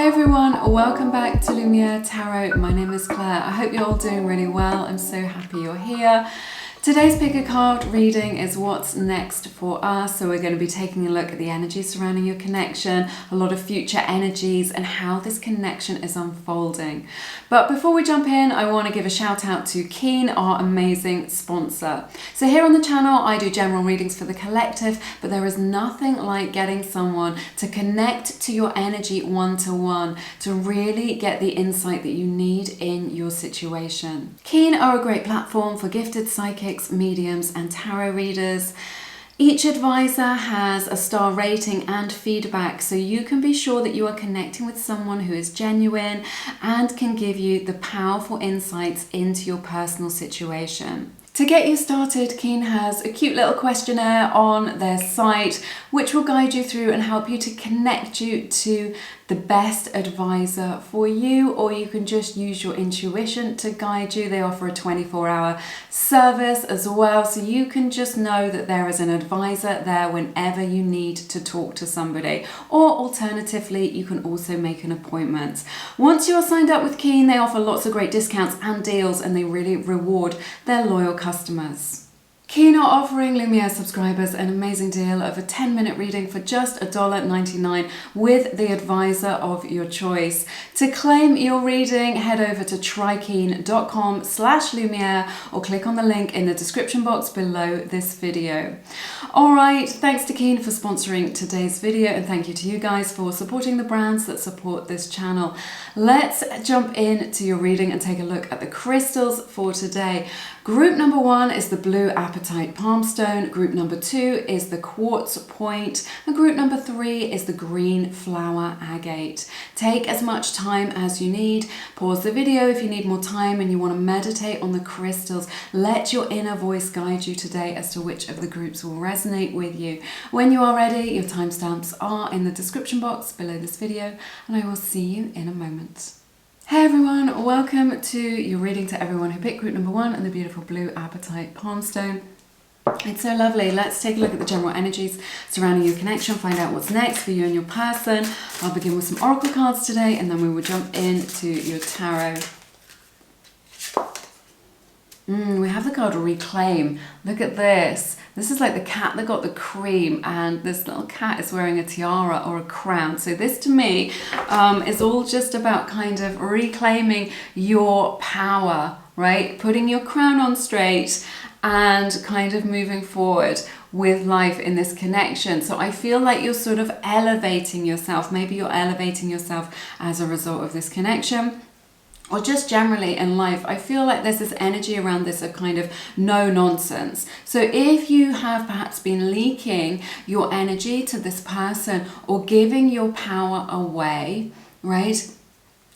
Hey everyone, welcome back to Lumiere Tarot. My name is Claire. I hope you're all doing really well. I'm so happy you're here. Today's pick a card reading is what's next for us. So we're going to be taking a look at the energy surrounding your connection, a lot of future energies and how this connection is unfolding. But before we jump in, I want to give a shout out to Keen, our amazing sponsor. So here on the channel, I do general readings for the collective, but there is nothing like getting someone to connect to your energy one-to-one to really get the insight that you need in your situation. Keen are a great platform for gifted psychics, mediums and tarot readers. Each advisor has a star rating and feedback, so you can be sure that you are connecting with someone who is genuine and can give you the powerful insights into your personal situation. To get you started, Keen has a cute little questionnaire on their site which will guide you through and help you to connect you to the best advisor for you, or you can just use your intuition to guide you. They offer a 24-hour service as well, so you can just know that there is an advisor there whenever you need to talk to somebody, or alternatively you can also make an appointment. Once you're signed up with Keen, they offer lots of great discounts and deals and they really reward their loyal customers. Keen are offering Lumiere subscribers an amazing deal of a 10-minute reading for just $1.99 with the advisor of your choice. To claim your reading, head over to trykeen.com/Lumiere or click on the link in the description box below this video. Alright, thanks to Keen for sponsoring today's video, and thank you to you guys for supporting the brands that support this channel. Let's jump into your reading and take a look at the crystals for today. Group number 1 is the blue apatite palm stone, group number 2 is the quartz point, and group number 3 is the green flower agate. Take as much time as you need. Pause the video if you need more time and you want to meditate on the crystals. Let your inner voice guide you today as to which of the groups will resonate with you. When you are ready, your timestamps are in the description box below this video, and I will see you in a moment. Hey everyone, welcome to your reading to everyone who picked group number 1 and the beautiful blue apatite palm stone. It's so lovely. Let's take a look at the general energies surrounding your connection, find out what's next for you and your person. I'll begin with some oracle cards today and then we will jump into your tarot. We have the card Reclaim. Look at this. This is like the cat that got the cream, and this little cat is wearing a tiara or a crown. So this to me is all just about kind of reclaiming your power, right? Putting your crown on straight and kind of moving forward with life in this connection. So I feel like you're sort of elevating yourself. Maybe you're elevating yourself as a result of this connection, or just generally in life. I feel like there's this energy around this of kind of no nonsense. So if you have perhaps been leaking your energy to this person or giving your power away, right?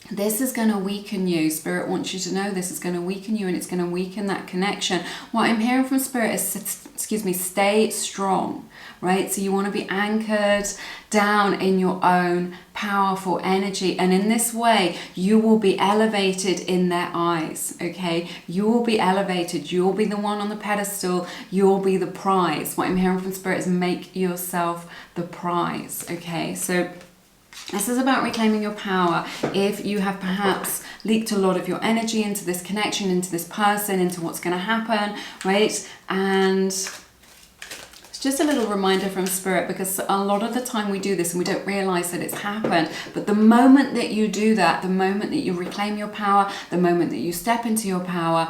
This is going to weaken you. Spirit wants you to know this is going to weaken you, and it's going to weaken that connection. What I'm hearing from Spirit is, stay strong, right? So you want to be anchored down in your own powerful energy, and in this way you will be elevated in their eyes, okay? You will be elevated. You'll be the one on the pedestal. You'll be the prize. What I'm hearing from Spirit is make yourself the prize, okay? So this is about reclaiming your power. If you have perhaps leaked a lot of your energy into this connection, into this person, into what's going to happen, right? And it's just a little reminder from Spirit, because a lot of the time we do this and we don't realize that it's happened. But the moment that you do that, the moment that you reclaim your power, the moment that you step into your power,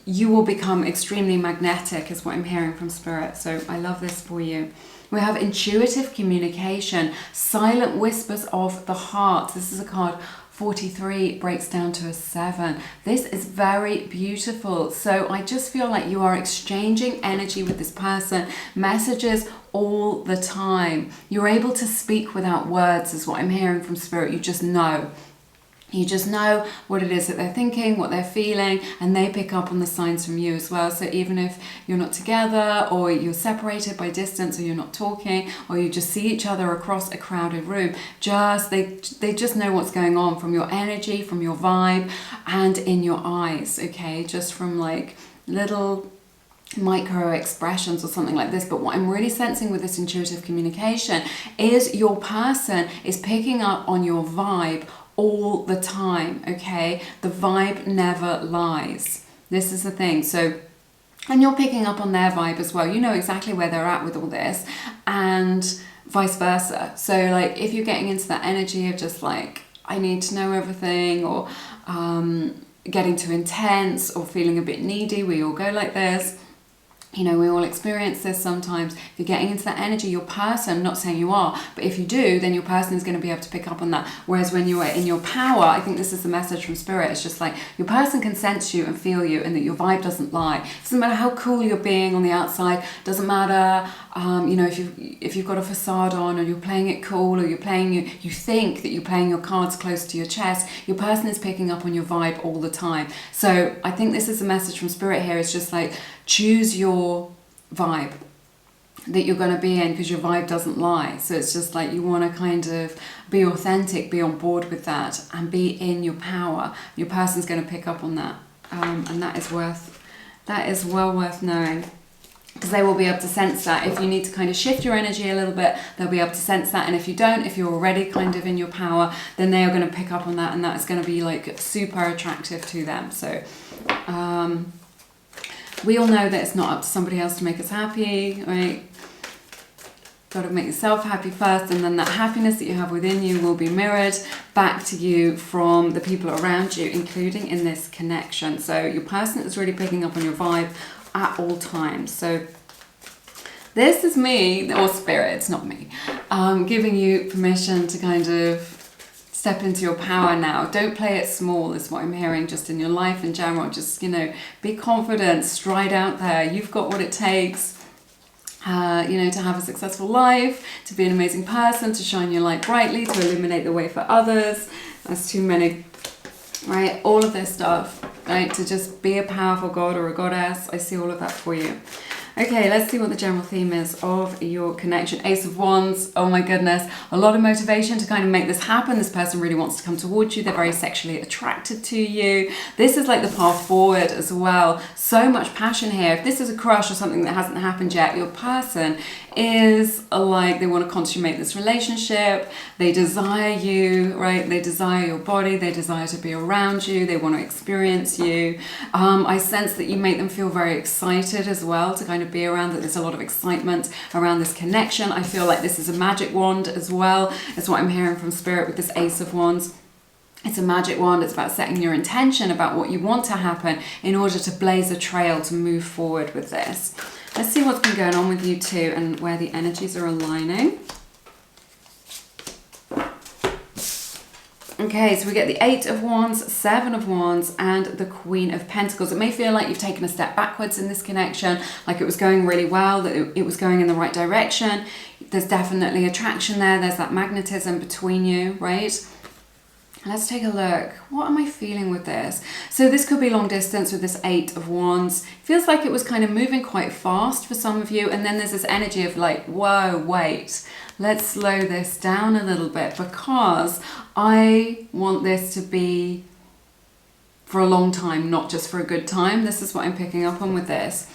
you will become extremely magnetic, is what I'm hearing from Spirit. So I love this for you. We have intuitive communication, silent whispers of the heart. This is a card 43, breaks down to a 7. This is very beautiful. So I just feel like you are exchanging energy with this person, messages all the time. You're able to speak without words, is what I'm hearing from Spirit. You just know. You just know what it is that they're thinking, what they're feeling, and they pick up on the signs from you as well. So even if you're not together, or you're separated by distance, or you're not talking, or you just see each other across a crowded room, they just know what's going on from your energy, from your vibe, and in your eyes, okay? Just from like little micro expressions or something like this, but what I'm really sensing with this intuitive communication is your person is picking up on your vibe all the time, okay? The vibe never lies. This is the thing. So, and you're picking up on their vibe as well. You know exactly where they're at with all this, and vice versa. So like if you're getting into that energy of just like, I need to know everything, or getting too intense, or feeling a bit needy, we all go like this. You know, we all experience this sometimes. If you're getting into that energy, your person, not saying you are, but if you do, then your person is going to be able to pick up on that. Whereas when you are in your power, I think this is the message from Spirit. It's just like your person can sense you and feel you, and that your vibe doesn't lie. It doesn't matter how cool you're being on the outside. Doesn't matter, you know, if you've got a facade on, or you're playing it cool, or you think that you're playing your cards close to your chest. Your person is picking up on your vibe all the time. So I think this is the message from Spirit here. It's just like, choose your vibe that you're going to be in, because your vibe doesn't lie. So it's just like you want to kind of be authentic, be on board with that, and be in your power. Your person's going to pick up on that, and that is well worth knowing, because they will be able to sense that. If you need to kind of shift your energy a little bit, they'll be able to sense that. And if you don't, if you're already kind of in your power, then they are going to pick up on that, and that is going to be like super attractive to them. So we all know that it's not up to somebody else to make us happy, right? Got to make yourself happy first, and then that happiness that you have within you will be mirrored back to you from the people around you, including in this connection. So your person is really picking up on your vibe at all times. So this is me, or Spirit, it's not me, giving you permission to kind of step into your power now. Don't play it small, is what I'm hearing, just in your life in general. Just, you know, be confident, stride out there. You've got what it takes, you know, to have a successful life, to be an amazing person, to shine your light brightly, to illuminate the way for others. That's too many, right? All of this stuff, right? To just be a powerful god or a goddess. I see all of that for you. Okay, let's see what the general theme is of your connection. Ace of Wands, oh my goodness. A lot of motivation to kind of make this happen. This person really wants to come towards you. They're very sexually attracted to you. This is like the path forward as well. So much passion here. If this is a crush or something that hasn't happened yet, your person is like, they want to consummate this relationship. They desire you, right? They desire your body. They desire to be around you. They want to experience you. I sense that you make them feel very excited as well to kind of be around, that there's a lot of excitement around this connection. I feel like this is a magic wand as well. That's what I'm hearing from Spirit with this Ace of Wands. It's a magic wand. It's about setting your intention about what you want to happen in order to blaze a trail to move forward with this. Let's see what's been going on with you two and where the energies are aligning. Okay, so we get the Eight of Wands, Seven of Wands, and the Queen of Pentacles. It may feel like you've taken a step backwards in this connection, like it was going really well, that it was going in the right direction. There's definitely attraction there. There's that magnetism between you, right? Let's take a look. What am I feeling with this? So this could be long distance with this Eight of Wands. Feels like it was kind of moving quite fast for some of you. And then there's this energy of like, whoa, wait. Let's slow this down a little bit, because I want this to be for a long time, not just for a good time. This is what I'm picking up on with this.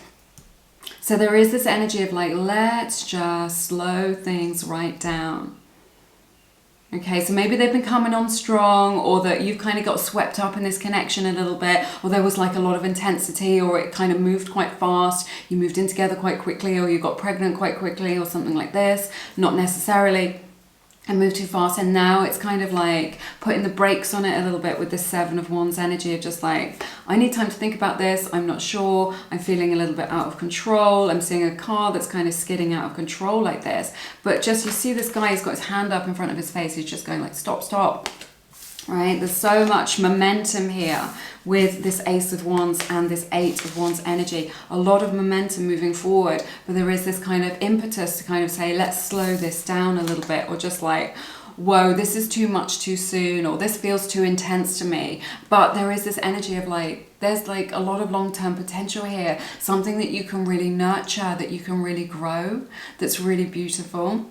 So there is this energy of like, let's just slow things right down. Okay, so maybe they've been coming on strong, or that you've kind of got swept up in this connection a little bit, or there was like a lot of intensity, or it kind of moved quite fast. You moved in together quite quickly, or you got pregnant quite quickly, or something like this. Not necessarily. And moved too fast, and now it's kind of like putting the brakes on it a little bit with this Seven of Wands energy of just like, I need time to think about this. I'm not sure. I'm feeling a little bit out of control. I'm seeing a car that's kind of skidding out of control like this. But just, you see this guy, he's got his hand up in front of his face. He's just going like, stop, stop. Right? There's so much momentum here with this Ace of Wands and this Eight of Wands energy. A lot of momentum moving forward, but there is this kind of impetus to kind of say, let's slow this down a little bit, or just like, whoa, this is too much too soon, or this feels too intense to me. But there is this energy of like, there's like a lot of long-term potential here, something that you can really nurture, that you can really grow, that's really beautiful.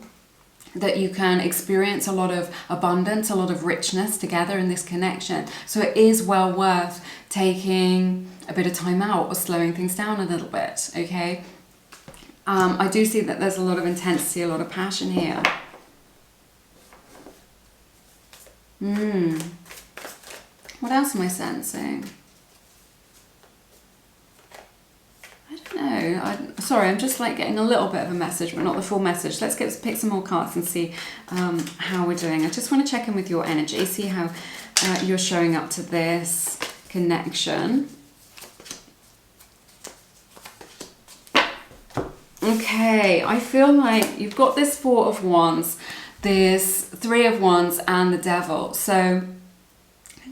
that you can experience a lot of abundance, a lot of richness together in this connection. So it is well worth taking a bit of time out or slowing things down a little bit, okay? I do see that there's a lot of intensity, a lot of passion here. What else am I sensing? I don't know. Sorry, I'm just like getting a little bit of a message, but not the full message. Let's pick some more cards and see how we're doing. I just want to check in with your energy, see how you're showing up to this connection. Okay, I feel like you've got this Four of Wands, this Three of Wands, and the Devil. So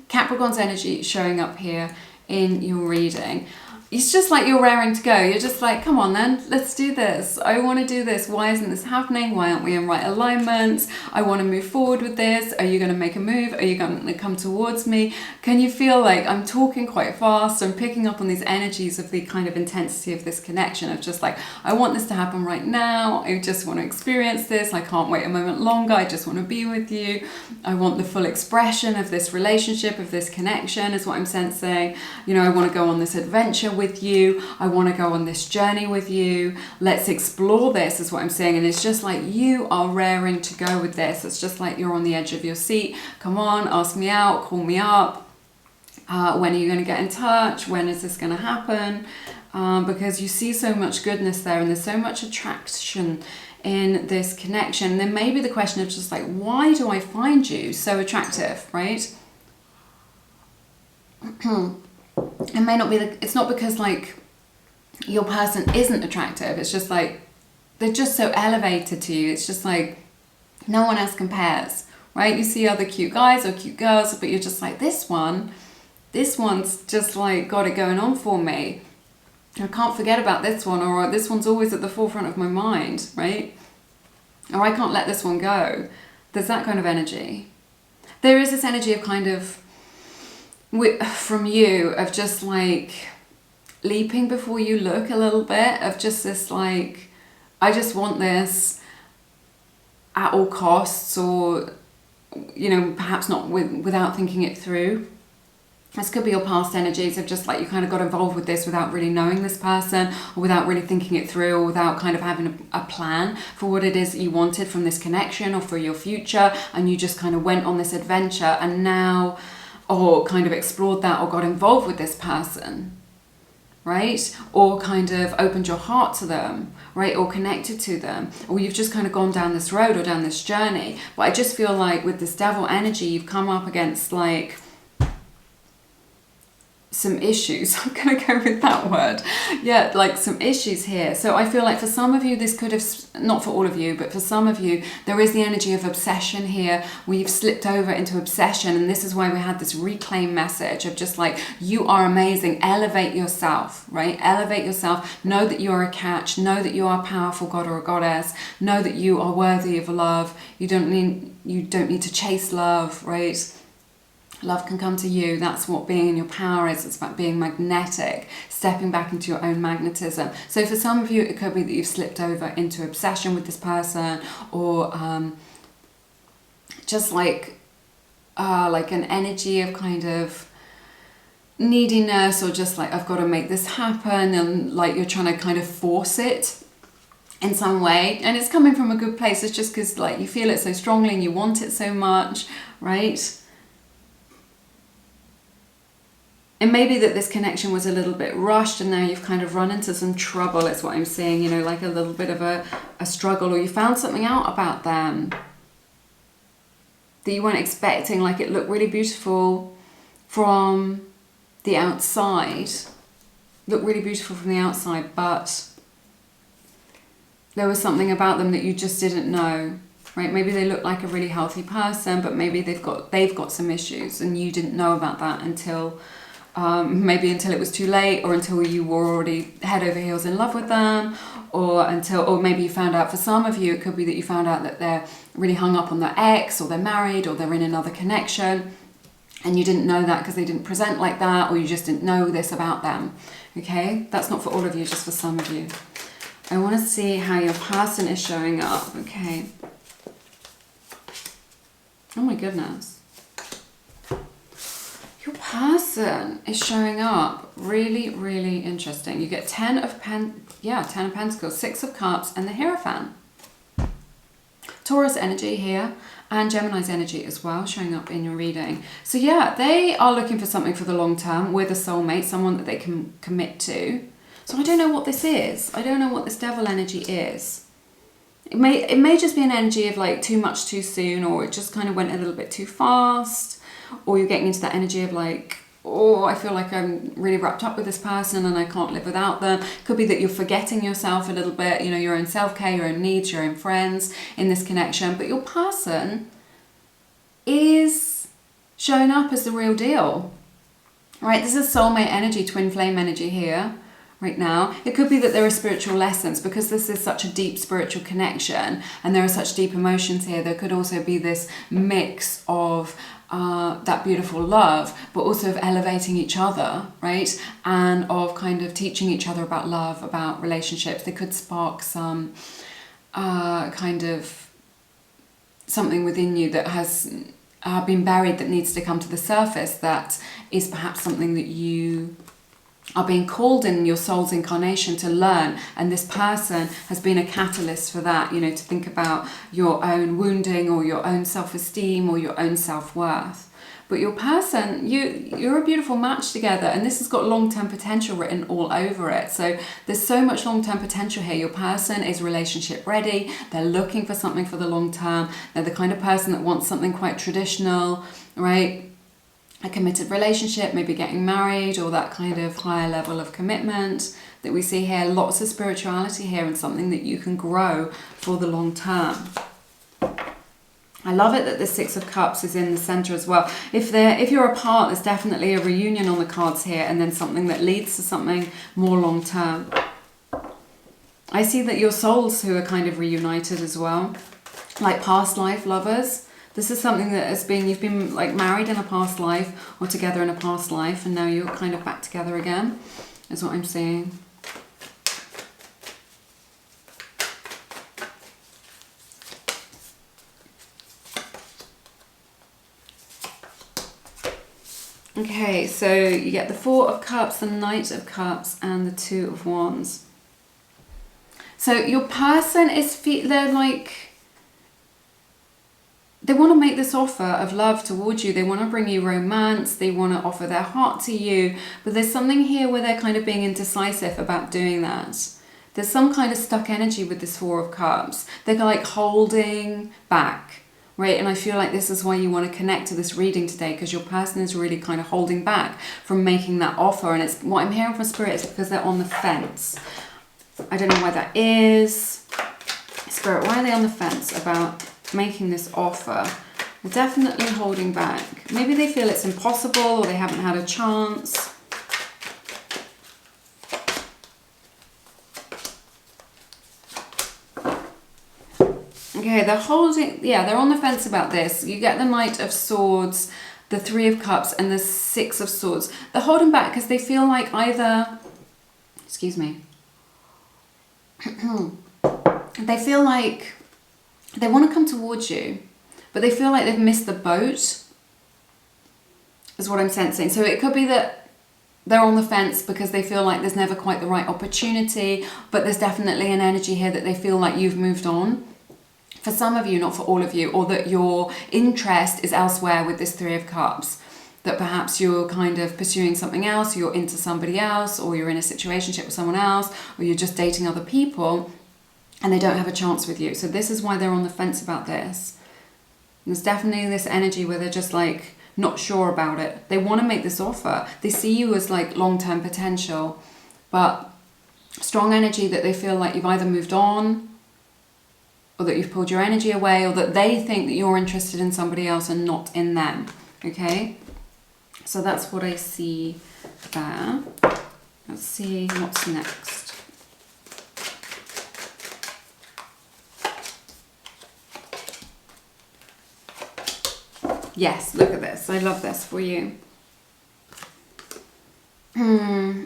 Capricorn's energy showing up here in your reading. It's just like you're raring to go. You're just like, come on then, let's do this. I want to do this. Why isn't this happening? Why aren't we in right alignment? I want to move forward with this. Are you going to make a move? Are you going to come towards me? Can you feel like I'm talking quite fast? I'm picking up on these energies of the kind of intensity of this connection of just like, I want this to happen right now. I just want to experience this. I can't wait a moment longer. I just want to be with you. I want the full expression of this relationship, of this connection is what I'm sensing. You know, I want to go on this adventure with you. I want to go on this journey with you. Let's explore this is what I'm saying. And it's just like you are raring to go with this. It's just like you're on the edge of your seat. Come on, ask me out, call me up. When are you going to get in touch? When is this going to happen? Because you see so much goodness there and there's so much attraction in this connection. And then maybe the question of just like, why do I find you so attractive, right? It may not be it's not because like your person isn't attractive, it's just like they're just so elevated to you. It's just like no one else compares, right? You see other cute guys or cute girls, but you're just like, this one's just like got it going on for me. I can't forget about this one, or this one's always at the forefront of my mind, right? Or I can't let this one go. There's that kind of energy. There is this energy of kind of from you of just like leaping before you look a little bit, of just this like, I just want this at all costs, or you know, perhaps not without thinking it through. This could be your past energies of just like you kind of got involved with this without really knowing this person, or without really thinking it through, or without kind of having a plan for what it is that you wanted from this connection or for your future, and you just kind of went on this adventure and now, or kind of explored that, or got involved with this person, right? Or kind of opened your heart to them, right? Or connected to them, or you've just kind of gone down this road or down this journey. But I just feel like with this Devil energy, you've come up against like some issues. I'm gonna go with that word. Yeah, like some issues here. So I feel like for some of you, this could have, not for all of you, but for some of you, there is the energy of obsession here. We've slipped over into obsession, and this is why we had this reclaim message of just like, you are amazing, elevate yourself, right? Elevate yourself, know that you're a catch, know that you are a powerful god or a goddess, know that you are worthy of love. You don't need to chase love, right? Love can come to you. That's what being in your power is. It's about being magnetic, stepping back into your own magnetism. So for some of you, it could be that you've slipped over into obsession with this person, or just like an energy of kind of neediness, or just like, I've got to make this happen, and like you're trying to kind of force it in some way. And it's coming from a good place. It's just because like you feel it so strongly and you want it so much, right? It may be that this connection was a little bit rushed and now you've kind of run into some trouble, is what I'm saying, you know, like a little bit of a struggle, or you found something out about them that you weren't expecting. Like it looked really beautiful from the outside, but there was something about them that you just didn't know, right? Maybe they look like a really healthy person, but maybe they've got some issues and you didn't know about that until maybe until it was too late, or until you were already head over heels in love with them, or maybe you found out, for some of you, it could be that you found out that they're really hung up on their ex, or they're married, or they're in another connection, and you didn't know that because they didn't present like that, or you just didn't know this about them, okay? That's not for all of you, just for some of you. I want to see how your person is showing up, okay? Oh my goodness. Your person is showing up really, really interesting. You get 10 of Pentacles, 6 of Cups, and the Hierophant. Taurus energy here, and Gemini's energy as well, showing up in your reading. So yeah, they are looking for something for the long term with a soulmate, someone that they can commit to. So I don't know what this is. I don't know what this Devil energy is. It may just be an energy of like too much too soon, or it just kind of went a little bit too fast, or you're getting into that energy of like, oh, I feel like I'm really wrapped up with this person and I can't live without them. Could be that you're forgetting yourself a little bit, you know, your own self-care, your own needs, your own friends in this connection. But your person is showing up as the real deal, right? This is soulmate energy, twin flame energy here. Right now, it could be that there are spiritual lessons because this is such a deep spiritual connection and there are such deep emotions here. There could also be this mix of that beautiful love, but also of elevating each other, right? And of kind of teaching each other about love, about relationships. They could spark some kind of something within you that has been buried that needs to come to the surface, that is perhaps something that you are being called in your soul's incarnation to learn, and this person has been a catalyst for that, you know, to think about your own wounding or your own self-esteem or your own self-worth. But your person, you're a beautiful match together, and this has got long-term potential written all over it. So there's so much long-term potential here. Your person is relationship ready. They're looking for something for the long term. They're the kind of person that wants something quite traditional, right? A committed relationship, maybe getting married, or that kind of higher level of commitment that we see here. Lots of spirituality here, and something that you can grow for the long term. I love it that the 6 of Cups is in the center as well. If you're apart, there's definitely a reunion on the cards here, and then something that leads to something more long term. I see that your souls who are kind of reunited as well, like past life lovers. This is something that has been, you've been like married in a past life or together in a past life, and now you're kind of back together again, is what I'm seeing. Okay, so you get the 4 of Cups, the Knight of Cups, and the 2 of Wands. So your person is, they're like, they want to make this offer of love towards you. They want to bring you romance. They want to offer their heart to you. But there's something here where they're kind of being indecisive about doing that. There's some kind of stuck energy with this 4 of Cups. They're like holding back, right? And I feel like this is why you want to connect to this reading today, because your person is really kind of holding back from making that offer. And it's what I'm hearing from Spirit is because they're on the fence. I don't know why that is. Spirit, why are they on the fence about making this offer? They're definitely holding back. Maybe they feel it's impossible, or they haven't had a chance. Okay, they're holding, yeah, they're on the fence about this. You get the Knight of Swords, the 3 of Cups, and the 6 of Swords. They're holding back because they feel like either, excuse me, they feel like they want to come towards you, but they feel like they've missed the boat, is what I'm sensing. So it could be that they're on the fence because they feel like there's never quite the right opportunity, but there's definitely an energy here that they feel like you've moved on. For some of you, not for all of you, or that your interest is elsewhere with this 3 of Cups. That perhaps you're kind of pursuing something else, you're into somebody else, or you're in a situationship with someone else, or you're just dating other people, and they don't have a chance with you. So this is why they're on the fence about this. And there's definitely this energy where they're just like not sure about it. They want to make this offer. They see you as like long-term potential, but strong energy that they feel like you've either moved on, or that you've pulled your energy away, or that they think that you're interested in somebody else and not in them. Okay? So that's what I see there. Let's see what's next. Yes, look at this. I love this for you.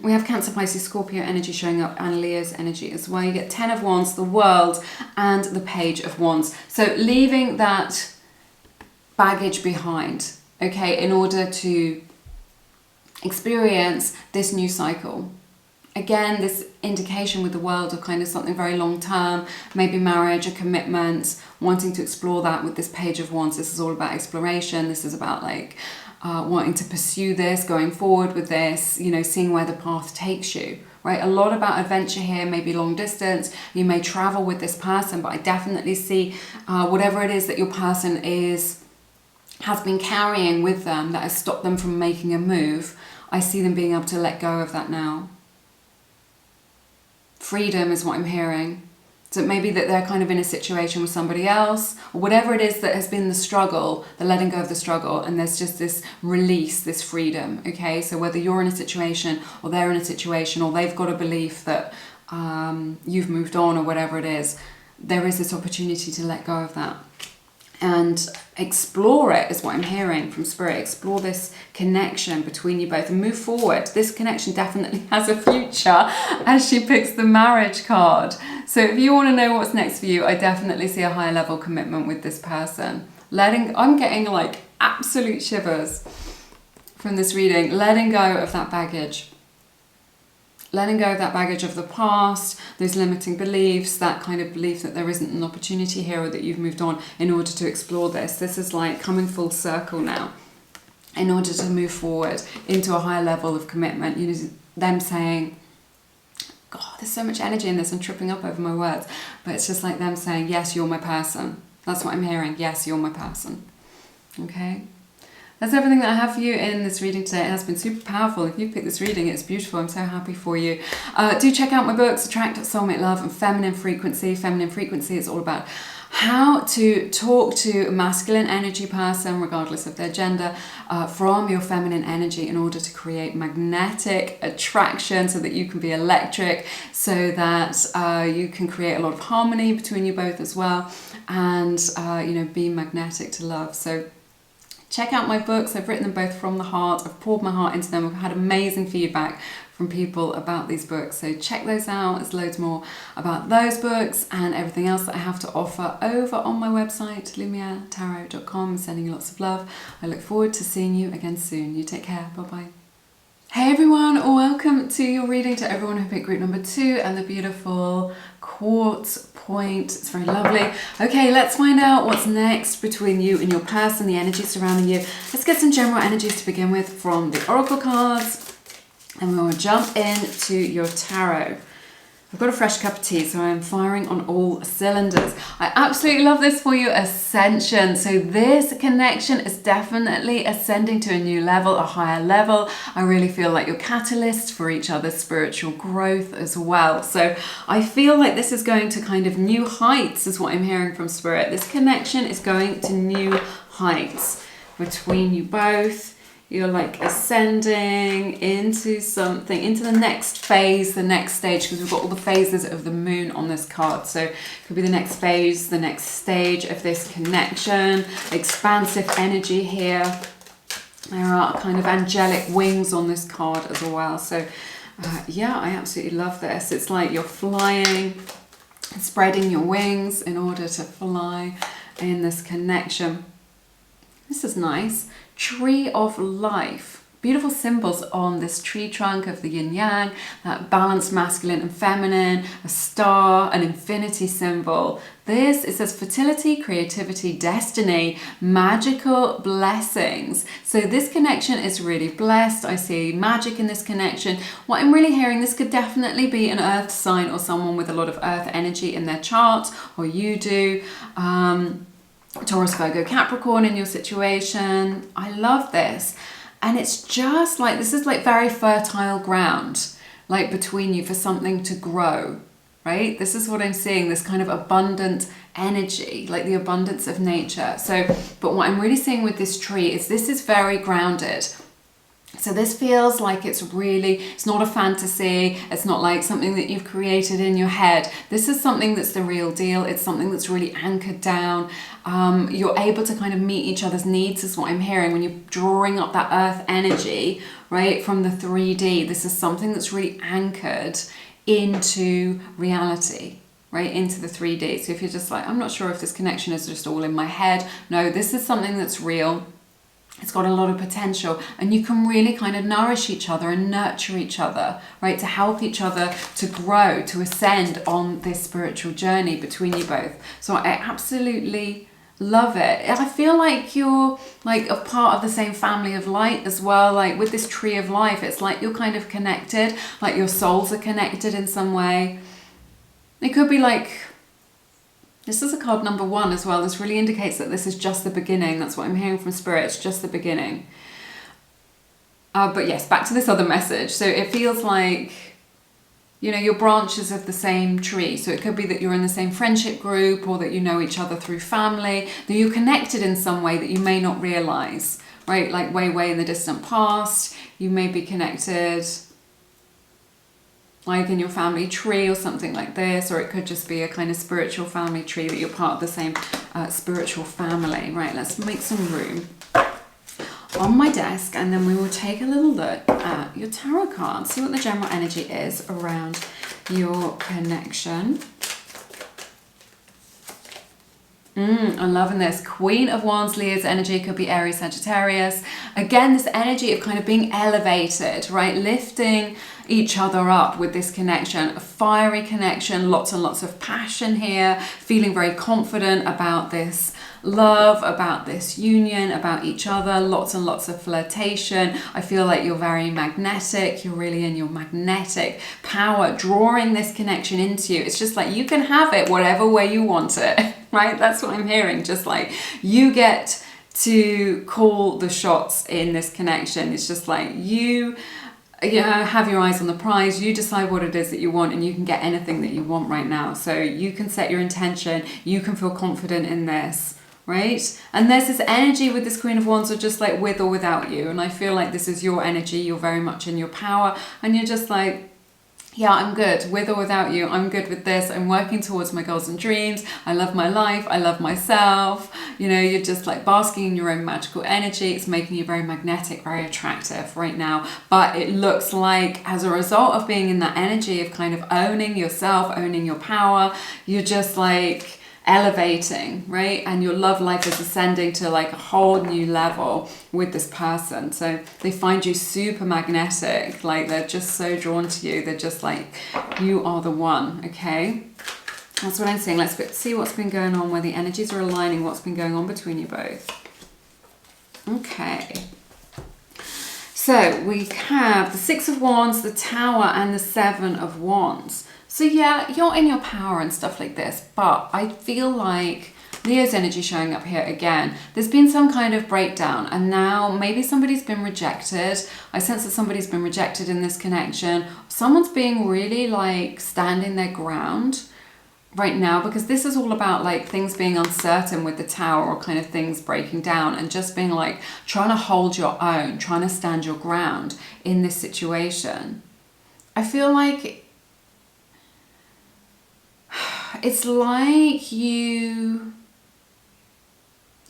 We have Cancer, Pisces, Scorpio energy showing up, and Leo's energy as well. You get 10 of Wands, the World, and the Page of Wands. So leaving that baggage behind, okay, in order to experience this new cycle. Again, this indication with the world of kind of something very long term, maybe marriage, a commitment, wanting to explore that with this Page of Wands. This is all about exploration. This is about like wanting to pursue this, going forward with this, you know, seeing where the path takes you, right? A lot about adventure here, maybe long distance. You may travel with this person, but I definitely see whatever it is that your person has been carrying with them that has stopped them from making a move. I see them being able to let go of that now. Freedom is what I'm hearing. So maybe that they're kind of in a situation with somebody else, or whatever it is that has been the struggle, the letting go of the struggle, and there's just this release, this freedom, okay? So whether you're in a situation, or they're in a situation, or they've got a belief that you've moved on, or whatever it is, there is this opportunity to let go of that. And explore it is what I'm hearing from Spirit. Explore this connection between you both and move forward. This connection definitely has a future as she picks the marriage card. So if you want to know what's next for you, I definitely see a higher level commitment with this person. I'm getting like absolute shivers from this reading. Letting go of that baggage. Letting go of that baggage of the past, those limiting beliefs, that kind of belief that there isn't an opportunity here or that you've moved on in order to explore this. This is like coming full circle now in order to move forward into a higher level of commitment. You know, them saying, God, there's so much energy in this. I'm tripping up over my words. But it's just like them saying, yes, you're my person. That's what I'm hearing. Yes, you're my person. Okay? That's everything that I have for you in this reading today. It has been super powerful. If you picked this reading, it's beautiful. I'm so happy for you. Do check out my books, Attract, Soulmate, Love, and Feminine Frequency. Feminine Frequency is all about how to talk to a masculine energy person, regardless of their gender, from your feminine energy in order to create magnetic attraction so that you can be electric, so that you can create a lot of harmony between you both as well, and you know, be magnetic to love. So check out my books. I've written them both from the heart. I've poured my heart into them. I've had amazing feedback from people about these books. So check those out. There's loads more about those books and everything else that I have to offer over on my website, lumieretarot.com. I'm sending you lots of love. I look forward to seeing you again soon. You take care. Bye-bye. Hey everyone, welcome to your reading, to everyone who picked group number 2 and the beautiful quartz point. It's very lovely. Okay, let's find out what's next between you and your person, the energy surrounding you. Let's get some general energies to begin with from the oracle cards, and we'll jump into your tarot. I've got a fresh cup of tea, so I'm firing on all cylinders. I absolutely love this for you, Ascension. So this connection is definitely ascending to a new level, a higher level. I really feel like you're catalysts for each other's spiritual growth as well. So I feel like this is going to kind of new heights is what I'm hearing from Spirit. This connection is going to new heights between you both. You're like ascending into something, into the next phase, the next stage, because we've got all the phases of the moon on this card. So it could be the next phase, the next stage of this connection, expansive energy here. There are kind of angelic wings on this card as well. So yeah, I absolutely love this. It's like you're flying, spreading your wings in order to fly in this connection. This is nice. Tree of life. Beautiful symbols on this tree trunk of the yin yang, that balanced masculine and feminine, a star, an infinity symbol. This, it says fertility, creativity, destiny, magical blessings. So this connection is really blessed. I see magic in this connection. What I'm really hearing, this could definitely be an earth sign or someone with a lot of earth energy in their chart, or you do. Taurus, Virgo, Capricorn in your situation. I love this. And it's just like, this is like very fertile ground, like between you for something to grow, right? This is what I'm seeing, this kind of abundant energy, like the abundance of nature. So, but what I'm really seeing with this tree is this is very grounded. So this feels like it's not a fantasy. It's not like something that you've created in your head. This is something that's the real deal. It's something that's really anchored down. You're able to kind of meet each other's needs is what I'm hearing when you're drawing up that earth energy, right, from the 3D. This is something that's really anchored into reality. right, into the 3D. So if you're just like, I'm not sure if this connection is just all in my head. No, this is something that's real. It's got a lot of potential, and you can really kind of nourish each other and nurture each other, right? To help each other to grow, to ascend on this spiritual journey between you both. So I absolutely love it. I feel like you're like a part of the same family of light as well. Like with this tree of life, it's like you're kind of connected, like your souls are connected in some way. It could be like, this is a card number 1 as well. This really indicates that this is just the beginning. That's what I'm hearing from Spirit. It's just the beginning. But yes, back to this other message. So it feels like, you know, you're branches of the same tree. So it could be that you're in the same friendship group, or that you know each other through family, that you're connected in some way that you may not realize, right? Like way, way in the distant past. You may be connected like in your family tree or something like this, or it could just be a kind of spiritual family tree that you're part of the same spiritual family. Right, let's make some room on my desk, and then we will take a little look at your tarot cards, see what the general energy is around your connection. I'm loving this. Queen of Wands, Leo's energy, could be Aries, Sagittarius. Again, this energy of kind of being elevated, right? Lifting each other up with this connection. A fiery connection, lots and lots of passion here. Feeling very confident about this love, about this union, about each other. Lots and lots of flirtation. I feel like you're very magnetic. You're really in your magnetic power, drawing this connection into you. It's just like you can have it whatever way you want it. Right? That's what I'm hearing. Just like you get to call the shots in this connection. It's just like you have your eyes on the prize. You decide what it is that you want, and you can get anything that you want right now. So you can set your intention. You can feel confident in this, right? And there's this energy with this Queen of Wands of just like with or without you. And I feel like this is your energy. You're very much in your power, and you're just like, yeah, I'm good with or without you. I'm good with this. I'm working towards my goals and dreams. I love my life. I love myself. You know, you're just like basking in your own magical energy. It's making you very magnetic, very attractive right now. But it looks like as a result of being in that energy of kind of owning yourself, owning your power, you're just like elevating, right? And your love life is ascending to like a whole new level with this person. So they find you super magnetic, like they're just so drawn to you. They're just like, you are the one, okay? That's what I'm saying. Let's see what's been going on, where the energies are aligning, what's been going on between you both. Okay. So we have the Six of Wands, the Tower, and the Seven of Wands. So yeah, you're in your power and stuff like this, but I feel like Leo's energy showing up here again. There's been some kind of breakdown, and now maybe somebody's been rejected. I sense that somebody's been rejected in this connection. Someone's being really like standing their ground right now, because this is all about like things being uncertain with the Tower, or kind of things breaking down, and just being like trying to hold your own, trying to stand your ground in this situation. I feel like it's like you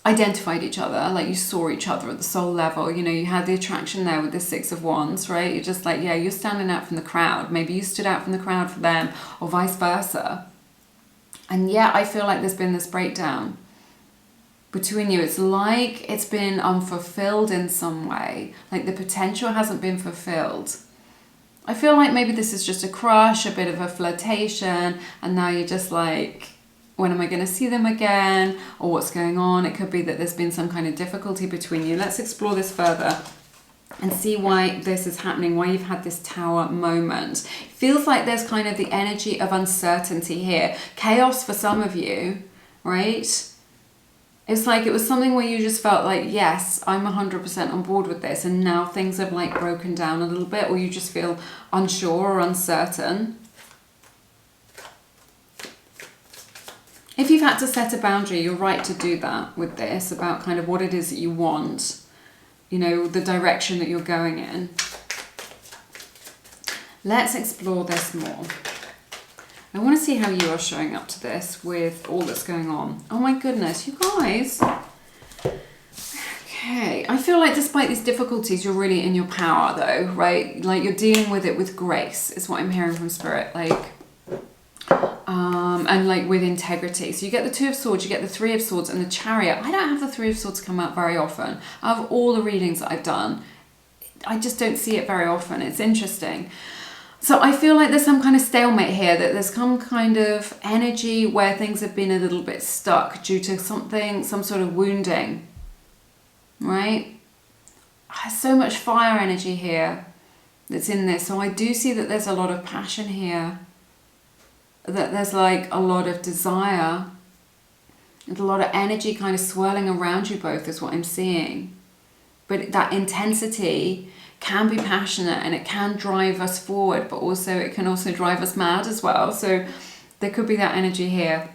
identified each other, like you saw each other at the soul level. You know, you had the attraction there with the Six of Wands, right? You're just like, yeah, you're standing out from the crowd. Maybe you stood out from the crowd for them, or vice versa. And yeah, I feel like there's been this breakdown between you. It's like it's been unfulfilled in some way. Like the potential hasn't been fulfilled. I feel like maybe this is just a crush, a bit of a flirtation, and now you're just like, when am I going to see them again? Or what's going on? It could be that there's been some kind of difficulty between you. Let's explore this further and see why this is happening, why you've had this Tower moment. It feels like there's kind of the energy of uncertainty here. Chaos for some of you, right? It's like it was something where you just felt like, yes, I'm 100% on board with this, and now things have like broken down a little bit, or you just feel unsure or uncertain. If you've had to set a boundary, you're right to do that with this, about kind of what it is that you want, you know, the direction that you're going in. Let's explore this more. I want to see how you are showing up to this with all that's going on. Oh my goodness, you guys. Okay, I feel like despite these difficulties, you're really in your power though, right? Like you're dealing with it with grace is what I'm hearing from Spirit. Like, and and like with integrity. So you get the Two of Swords, you get the Three of Swords, and the Chariot. I don't have the Three of Swords come out very often. Out of all the readings that I've done, I just don't see it very often. It's interesting. So I feel like there's some kind of stalemate here, that there's some kind of energy where things have been a little bit stuck due to something, some sort of wounding, right? There's so much fire energy here that's in this. So I do see that there's a lot of passion here, that there's like a lot of desire, and a lot of energy kind of swirling around you both is what I'm seeing. But that intensity can be passionate and it can drive us forward, but also it can also drive us mad as well. So there could be that energy here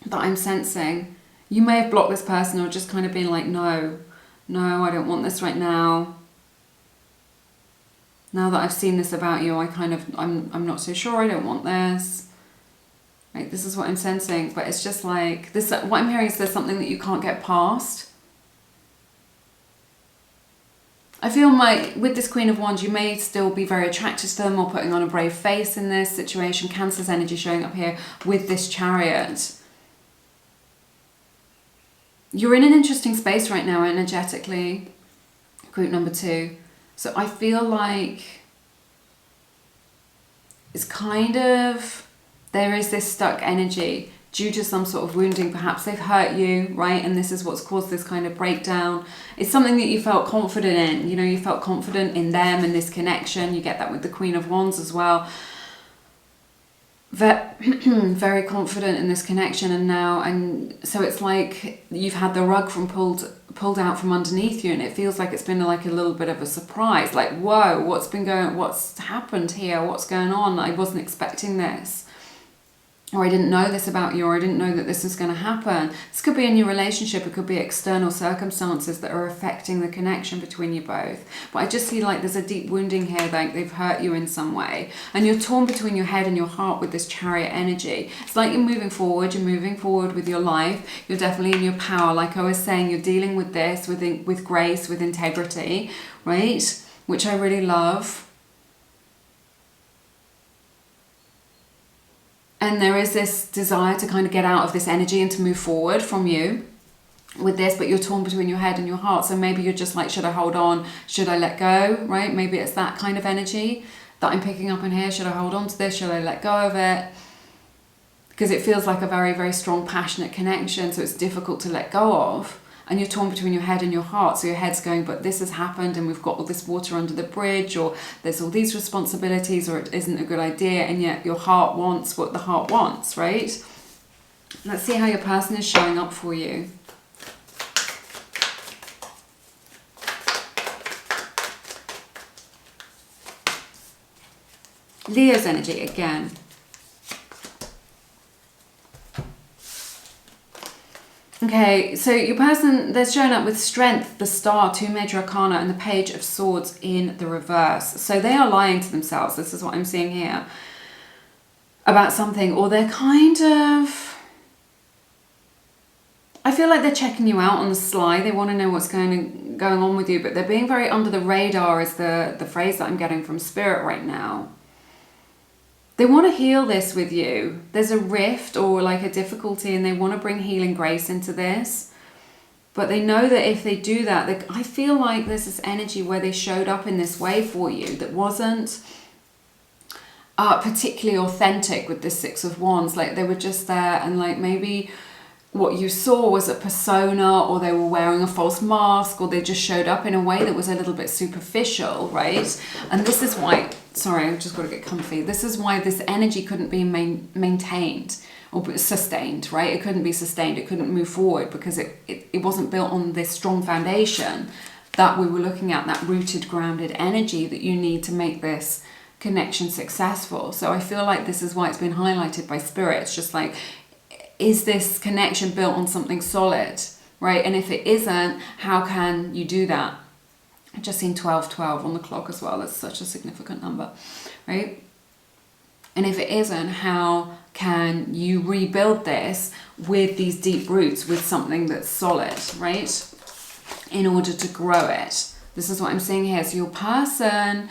that I'm sensing. You may have blocked this person or just kind of been like, no, I don't want this right now. Now that I've seen this about you, I'm not so sure, I don't want this. Right, this is what I'm sensing, but it's just like this. What I'm hearing is there's something that you can't get past. I feel like with this Queen of Wands, you may still be very attracted to them or putting on a brave face in this situation. Cancer's energy showing up here with this Chariot. You're in an interesting space right now energetically, group number 2. So I feel like it's kind of, there is this stuck energy due to some sort of wounding. Perhaps they've hurt you, right? And this is what's caused this kind of breakdown. It's something that you felt confident in. You know, you felt confident in them and this connection. You get that with the Queen of Wands as well. Very confident in this connection, and so it's like you've had the rug pulled out from underneath you, and it feels like it's been like a little bit of a surprise. Like, whoa, what's happened here? What's going on? I wasn't expecting this. Or I didn't know this about you, or I didn't know that this was going to happen. This could be a new relationship, it could be external circumstances that are affecting the connection between you both. But I just see like there's a deep wounding here, like they've hurt you in some way. And you're torn between your head and your heart with this Chariot energy. It's like you're moving forward with your life. You're definitely in your power. Like I was saying, you're dealing with this with grace, with integrity, right? Which I really love. And there is this desire to kind of get out of this energy and to move forward from you with this, but you're torn between your head and your heart. So maybe you're just like, should I hold on? Should I let go? Right? Maybe it's that kind of energy that I'm picking up in here. Should I hold on to this? Should I let go of it? Because it feels like a very, very strong, passionate connection. So it's difficult to let go of. And you're torn between your head and your heart. So your head's going, but this has happened and we've got all this water under the bridge, or there's all these responsibilities, or it isn't a good idea. And yet your heart wants what the heart wants, right? Let's see how your person is showing up for you. Leo's energy again. Okay, so your person, they're showing up with Strength, the Star, 2 Major Arcana, and the Page of Swords in the reverse. So they are lying to themselves. This is what I'm seeing here about something, or they're kind of, I feel like they're checking you out on the sly. They want to know what's going on with you, but they're being very under the radar is the phrase that I'm getting from Spirit right now. They want to heal this with you. There's a rift or like a difficulty, and they want to bring healing grace into this. But they know that if they do that, I feel like there's this energy where they showed up in this way for you that wasn't particularly authentic with the Six of Wands. Like they were just there, and like maybe what you saw was a persona, or they were wearing a false mask, or they just showed up in a way that was a little bit superficial, right? And this is why, sorry, I've just got to get comfy. This is why this energy couldn't be maintained or sustained, right? It couldn't be sustained. It couldn't move forward because it wasn't built on this strong foundation that we were looking at, that rooted, grounded energy that you need to make this connection successful. So I feel like this is why it's been highlighted by Spirit. It's just like, is this connection built on something solid, right? And if it isn't, how can you do that? I've just seen 1212 on the clock as well. That's such a significant number, right? And if it isn't, how can you rebuild this with these deep roots, with something that's solid, right? In order to grow it. This is what I'm seeing here. So your person,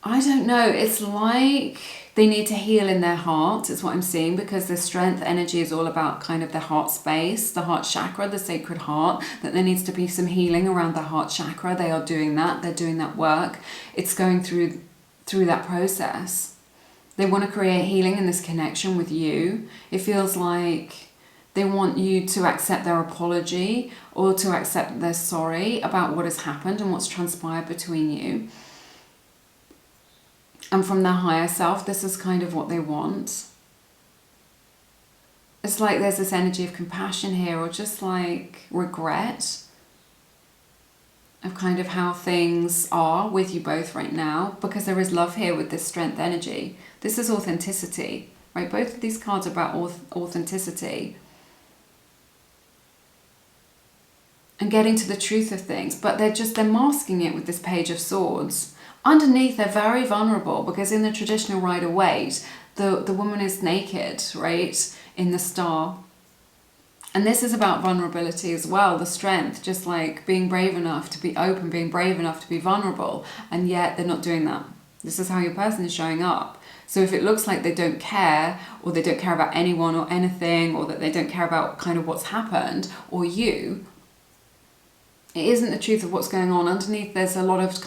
I don't know, it's like They need to heal in their heart, is what I'm seeing, because the strength energy is all about kind of the heart space, the heart chakra, the sacred heart, that there needs to be some healing around the heart chakra. They are doing that. They're doing that work. It's going through that process. They want to create healing in this connection with you. It feels like they want you to accept their apology or to accept that they're sorry about what has happened and what's transpired between you. And from their higher self, this is kind of what they want. It's like there's this energy of compassion here, or just like regret of kind of how things are with you both right now, because there is love here with this strength energy. This is authenticity, right? Both of these cards are about authenticity and getting to the truth of things, but they're masking it with this Page of Swords. Underneath, they're very vulnerable, because in the traditional Rider-Waite, the woman is naked, right, in the star. And this is about vulnerability as well, the strength, just like being brave enough to be open, being brave enough to be vulnerable, and yet they're not doing that. This is how your person is showing up. So if it looks like they don't care, or they don't care about anyone or anything, or that they don't care about kind of what's happened, or you, it isn't the truth of what's going on. Underneath, there's a lot of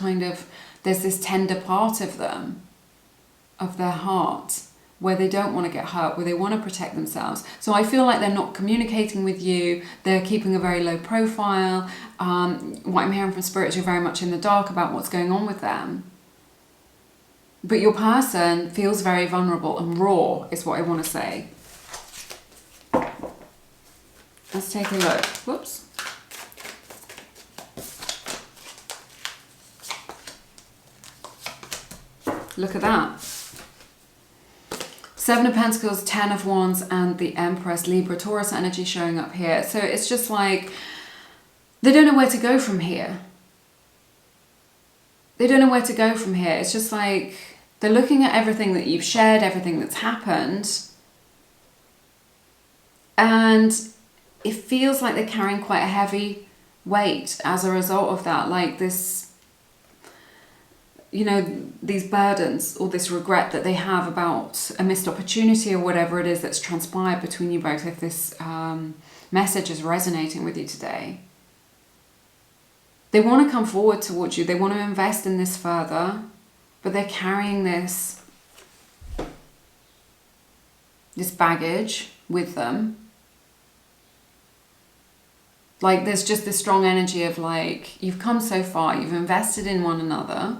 there's this tender part of them, of their heart, where they don't want to get hurt, where they want to protect themselves. So I feel like they're not communicating with you. They're keeping a very low profile. What I'm hearing from Spirit is you're very much in the dark about what's going on with them. But your person feels very vulnerable and raw, is what I want to say. Let's take a look. Whoops. Look at that. Seven of Pentacles, Ten of Wands, and the Empress, Libra, Taurus energy showing up here. So it's just like they don't know where to go from here. They don't know where to go from here. It's just like they're looking at everything that you've shared, everything that's happened, and it feels like they're carrying quite a heavy weight as a result of that. Like this, you know, these burdens or this regret that they have about a missed opportunity or whatever it is that's transpired between you both, if this message is resonating with you today. They want to come forward towards you. They want to invest in this further, but they're carrying this baggage with them. Like there's just this strong energy of like, you've come so far, you've invested in one another.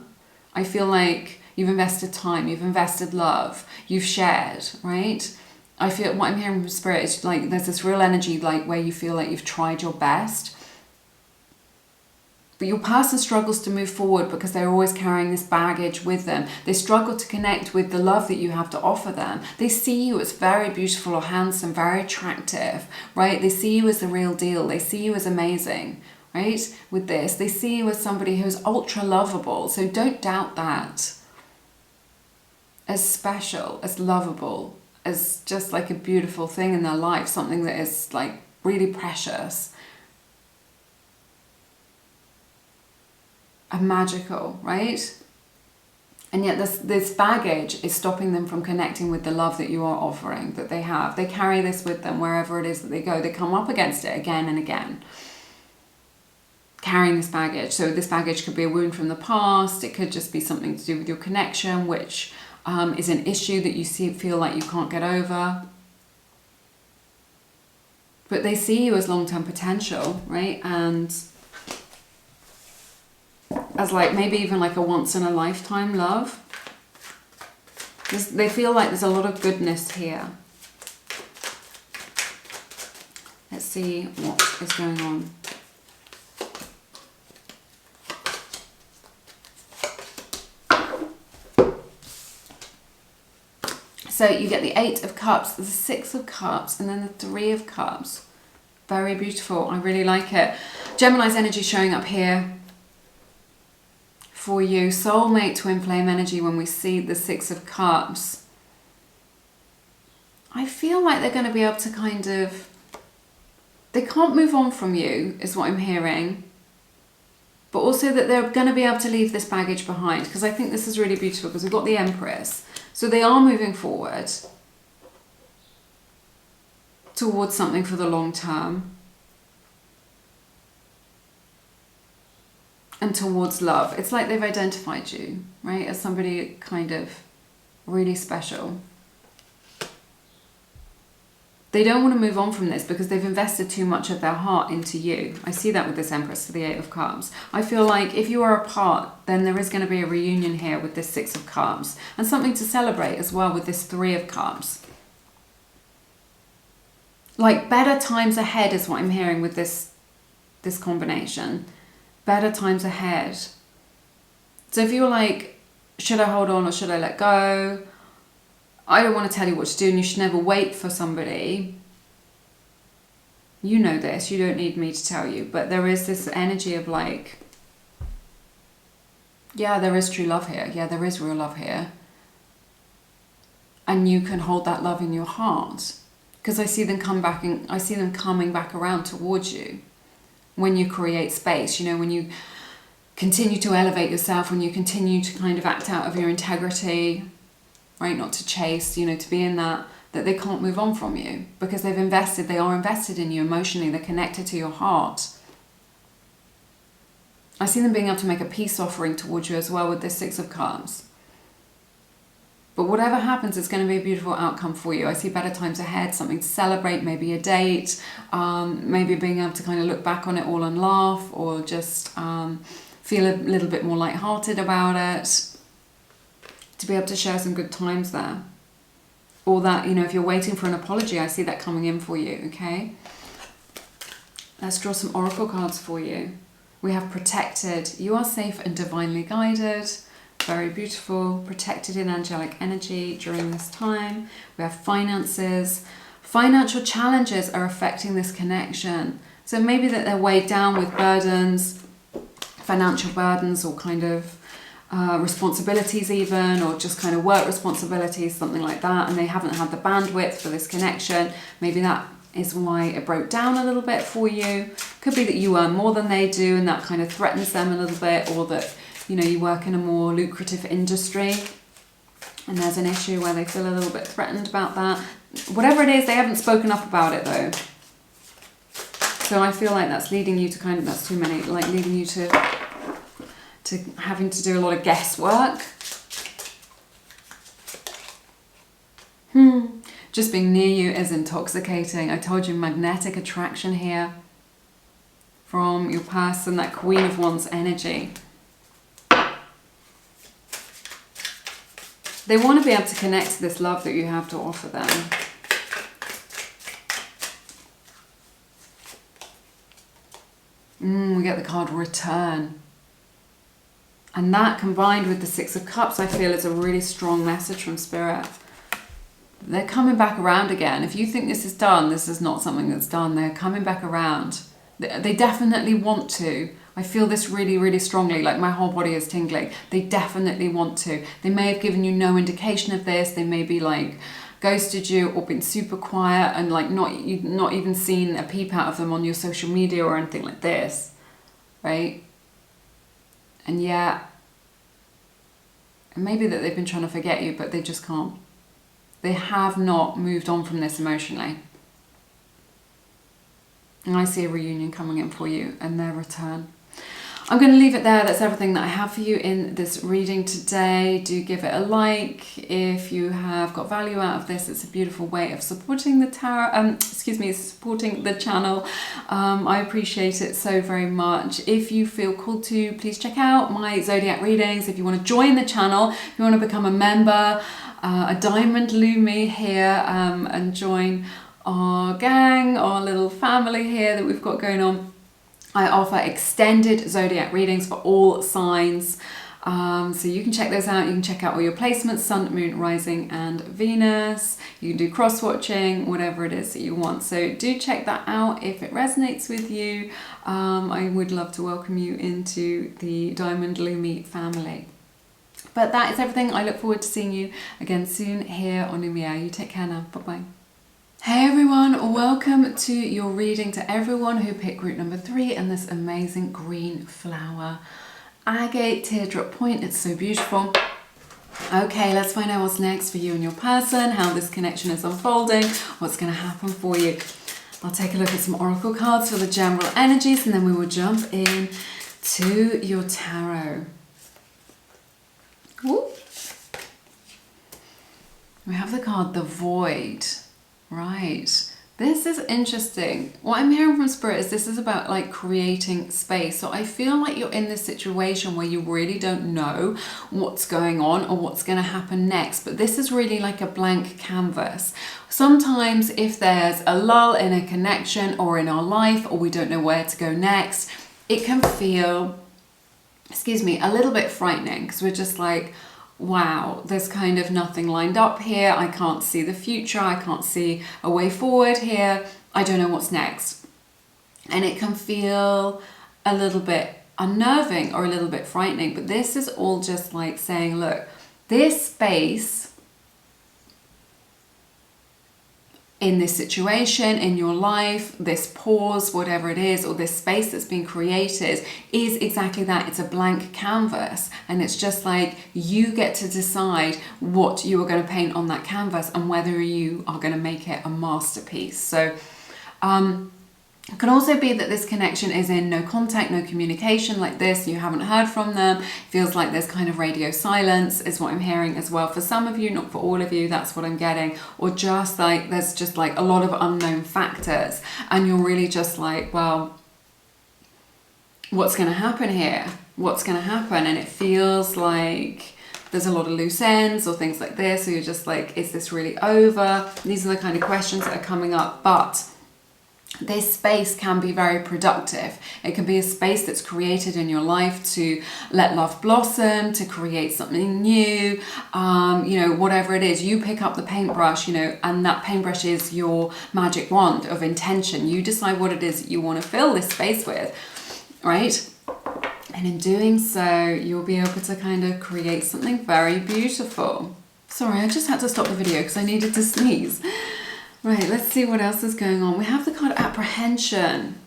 I feel like you've invested time, you've invested love, you've shared, right? I feel what I'm hearing from Spirit is like there's this real energy like where you feel like you've tried your best. But your person struggles to move forward because they're always carrying this baggage with them. They struggle to connect with the love that you have to offer them. They see you as very beautiful or handsome, very attractive, right? They see you as the real deal. They see you as amazing. Right? With this, they see you as somebody who's ultra lovable. So don't doubt that. As special, as lovable, as just like a beautiful thing in their life, something that is like really precious and magical, right? And yet this baggage is stopping them from connecting with the love that you are offering, that they have. They carry this with them wherever it is that they go. They come up against it again and again. Carrying this baggage. So this baggage could be a wound from the past. It could just be something to do with your connection, which is an issue that you feel like you can't get over. But they see you as long-term potential, right? And as like maybe even like a once-in-a-lifetime love. They feel like there's a lot of goodness here. Let's see what is going on. So you get the Eight of Cups, the Six of Cups, and then the Three of Cups. Very beautiful. I really like it. Gemini's energy showing up here for you. Soulmate, twin flame energy when we see the Six of Cups. I feel like they're going to be able to kind of... They can't move on from you, is what I'm hearing. But also that they're going to be able to leave this baggage behind. Because I think this is really beautiful because we've got the Empress. So they are moving forward towards something for the long term and towards love. It's like they've identified you, right, as somebody kind of really special. They don't want to move on from this because they've invested too much of their heart into you. I see that with this Empress to the Eight of Cups. I feel like if you are apart, then there is going to be a reunion here with this Six of Cups. And something to celebrate as well with this Three of Cups. Like better times ahead is what I'm hearing with this combination. Better times ahead. So if you're like, should I hold on or should I let go? I don't want to tell you what to do, and you should never wait for somebody. You know this, you don't need me to tell you, but there is this energy of like, yeah, there is true love here. Yeah, there is real love here. And you can hold that love in your heart. Because I see them come back, and I see them coming back around towards you when you create space, you know, when you continue to elevate yourself, when you continue to kind of act out of your integrity, right? Not to chase, you know, to be in that they can't move on from you because they are invested in you emotionally, they're connected to your heart. I see them being able to make a peace offering towards you as well with this Six of Cups. But whatever happens, it's going to be a beautiful outcome for you. I see better times ahead, something to celebrate, maybe a date, maybe being able to kind of look back on it all and laugh, or just feel a little bit more lighthearted about it. To be able to share some good times there. Or that, you know, if you're waiting for an apology, I see that coming in for you, okay? Let's draw some oracle cards for you. We have protected. You are safe and divinely guided. Very beautiful. Protected in angelic energy during this time. We have finances. Financial challenges are affecting this connection. So maybe that they're weighed down with burdens, financial burdens, or kind of responsibilities even, or just kind of work responsibilities, something like that, and they haven't had the bandwidth for this connection. Maybe that is why it broke down a little bit for you. Could be that you earn more than they do and that kind of threatens them a little bit, or that, you know, you work in a more lucrative industry and there's an issue where they feel a little bit threatened about that. Whatever it is, they haven't spoken up about it though. So I feel like that's leading you to kind of, that's too many, like leading you to having to do a lot of guesswork. Just being near you is intoxicating. I told you, magnetic attraction here from your person, that Queen of Wands energy. They want to be able to connect to this love that you have to offer them. We get the card Return. And that combined with the Six of Cups, I feel is a really strong message from Spirit. They're coming back around again. If you think this is done, this is not something that's done. They're coming back around. They definitely want to. I feel this really, really strongly, like my whole body is tingling. They definitely want to. They may have given you no indication of this. They may be like ghosted you or been super quiet and like not even seen a peep out of them on your social media or anything like this, right? And yet, maybe that they've been trying to forget you, but they just can't. They have not moved on from this emotionally. And I see a reunion coming in for you and their return. I'm going to leave it there. That's everything that I have for you in this reading today. Do give it a like if you have got value out of this. It's a beautiful way of supporting the tarot. Supporting the channel. I appreciate it so very much. If you feel called to, please check out my zodiac readings. If you want to join the channel, if you want to become a member, a Diamond Lumi here, and join our gang, our little family here that we've got going on. I offer extended zodiac readings for all signs. So you can check those out. You can check out all your placements, Sun, Moon, Rising and Venus. You can do cross-watching, whatever it is that you want. So do check that out if it resonates with you. I would love to welcome you into the Diamond Lumi family. But that is everything. I look forward to seeing you again soon here on Lumiere. You take care now. Bye-bye. Hey everyone, welcome to your reading, to everyone who picked group number 3 and this amazing green flower. Agate teardrop point, it's so beautiful. Okay, let's find out what's next for you and your person, how this connection is unfolding, what's going to happen for you. I'll take a look at some oracle cards for the general energies, and then we will jump in to your tarot. Ooh. We have the card the Void. Right. This is interesting. What I'm hearing from Spirit is this is about like creating space. So I feel like you're in this situation where you really don't know what's going on or what's going to happen next. But this is really like a blank canvas. Sometimes if there's a lull in a connection or in our life, or we don't know where to go next, it can feel, a little bit frightening, because we're just like, wow, there's kind of nothing lined up here. I can't see the future. I can't see a way forward here. I don't know what's next. And it can feel a little bit unnerving or a little bit frightening. But this is all just like saying, look, this space in this situation, in your life, this pause, whatever it is, or this space that's been created is exactly that. It's a blank canvas, and it's just like you get to decide what you are going to paint on that canvas and whether you are going to make it a masterpiece. So it can also be that this connection is in no contact, no communication, like this. You haven't heard from them. Feels like there's kind of radio silence is what I'm hearing as well. For some of you, not for all of you, that's what I'm getting. Or just like there's just like a lot of unknown factors, and you're really just like, well, what's going to happen here? What's going to happen? And it feels like there's a lot of loose ends or things like this. So you're just like, is this really over? These are the kind of questions that are coming up. But this space can be very productive. It can be a space that's created in your life to let love blossom, to create something new, whatever it is. You pick up the paintbrush, and that paintbrush is your magic wand of intention. You decide what it is that you want to fill this space with, right? And in doing so, you'll be able to kind of create something very beautiful. Sorry, I just had to stop the video because I needed to sneeze. Right, let's see what else is going on. We have the card Apprehension.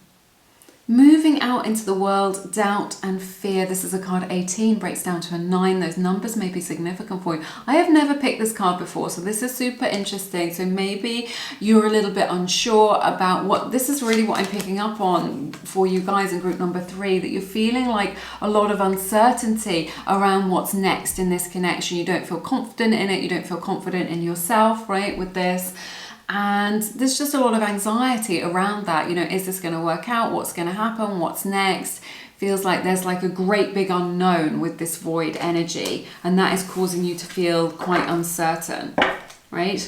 Moving out into the world, doubt and fear. This is a card 18, breaks down to a 9. Those numbers may be significant for you. I have never picked this card before, so this is super interesting. So maybe you're a little bit unsure about what, this is really what I'm picking up on for you guys in group number 3, that you're feeling like a lot of uncertainty around what's next in this connection. You don't feel confident in it. You don't feel confident in yourself, right, with this. And there's just a lot of anxiety around that. Is this going to work out? What's going to happen? What's next? Feels like there's like a great big unknown with this void energy, and that is causing you to feel quite uncertain, right?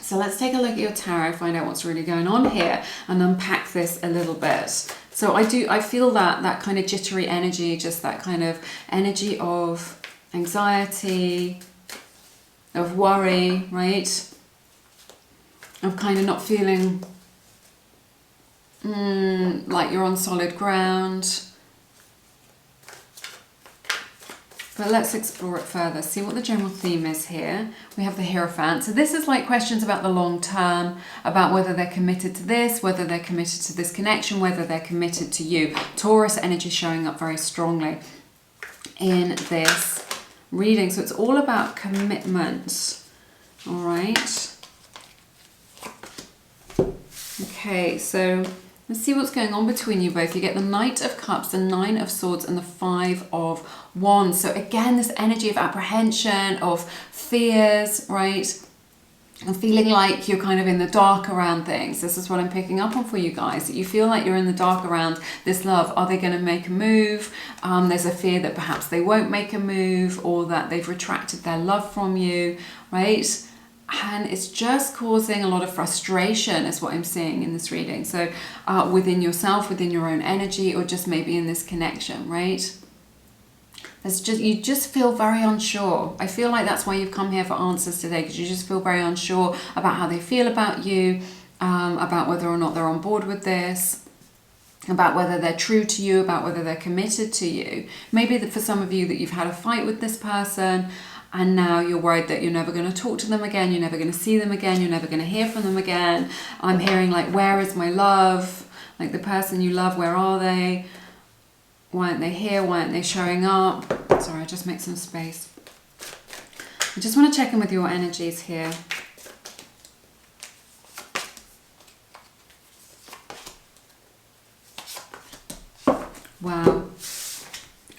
So let's take a look at your tarot, find out what's really going on here, and unpack this a little bit. So I feel that kind of jittery energy, just that kind of energy of anxiety, of worry, right? Of kind of not feeling like you're on solid ground. But let's explore it further, see what the general theme is here. We have the Hierophant. So this is like questions about the long term, about whether they're committed to this, whether they're committed to this connection, whether they're committed to you. Taurus energy showing up very strongly in this reading. So it's all about commitment. All right. Okay, so let's see what's going on between you both. You get the Knight of Cups, the 9 of Swords, and the 5 of Wands. So again, this energy of apprehension, of fears, right? And feeling like you're kind of in the dark around things. This is what I'm picking up on for you guys. That you feel like you're in the dark around this love. Are they going to make a move? There's a fear that perhaps they won't make a move, or that they've retracted their love from you, right? And it's just causing a lot of frustration is what I'm seeing in this reading. So within yourself, within your own energy, or just maybe in this connection, right? You just feel very unsure. I feel like that's why you've come here for answers today, because you just feel very unsure about how they feel about you, about whether or not they're on board with this, about whether they're true to you, about whether they're committed to you. Maybe that for some of you that you've had a fight with this person, and now you're worried that you're never going to talk to them again, you're never going to see them again, you're never going to hear from them again. I'm hearing like, where is my love? Like the person you love, where are they? Why aren't they here? Why aren't they showing up? Sorry, I just make some space. I just want to check in with your energies here. Wow.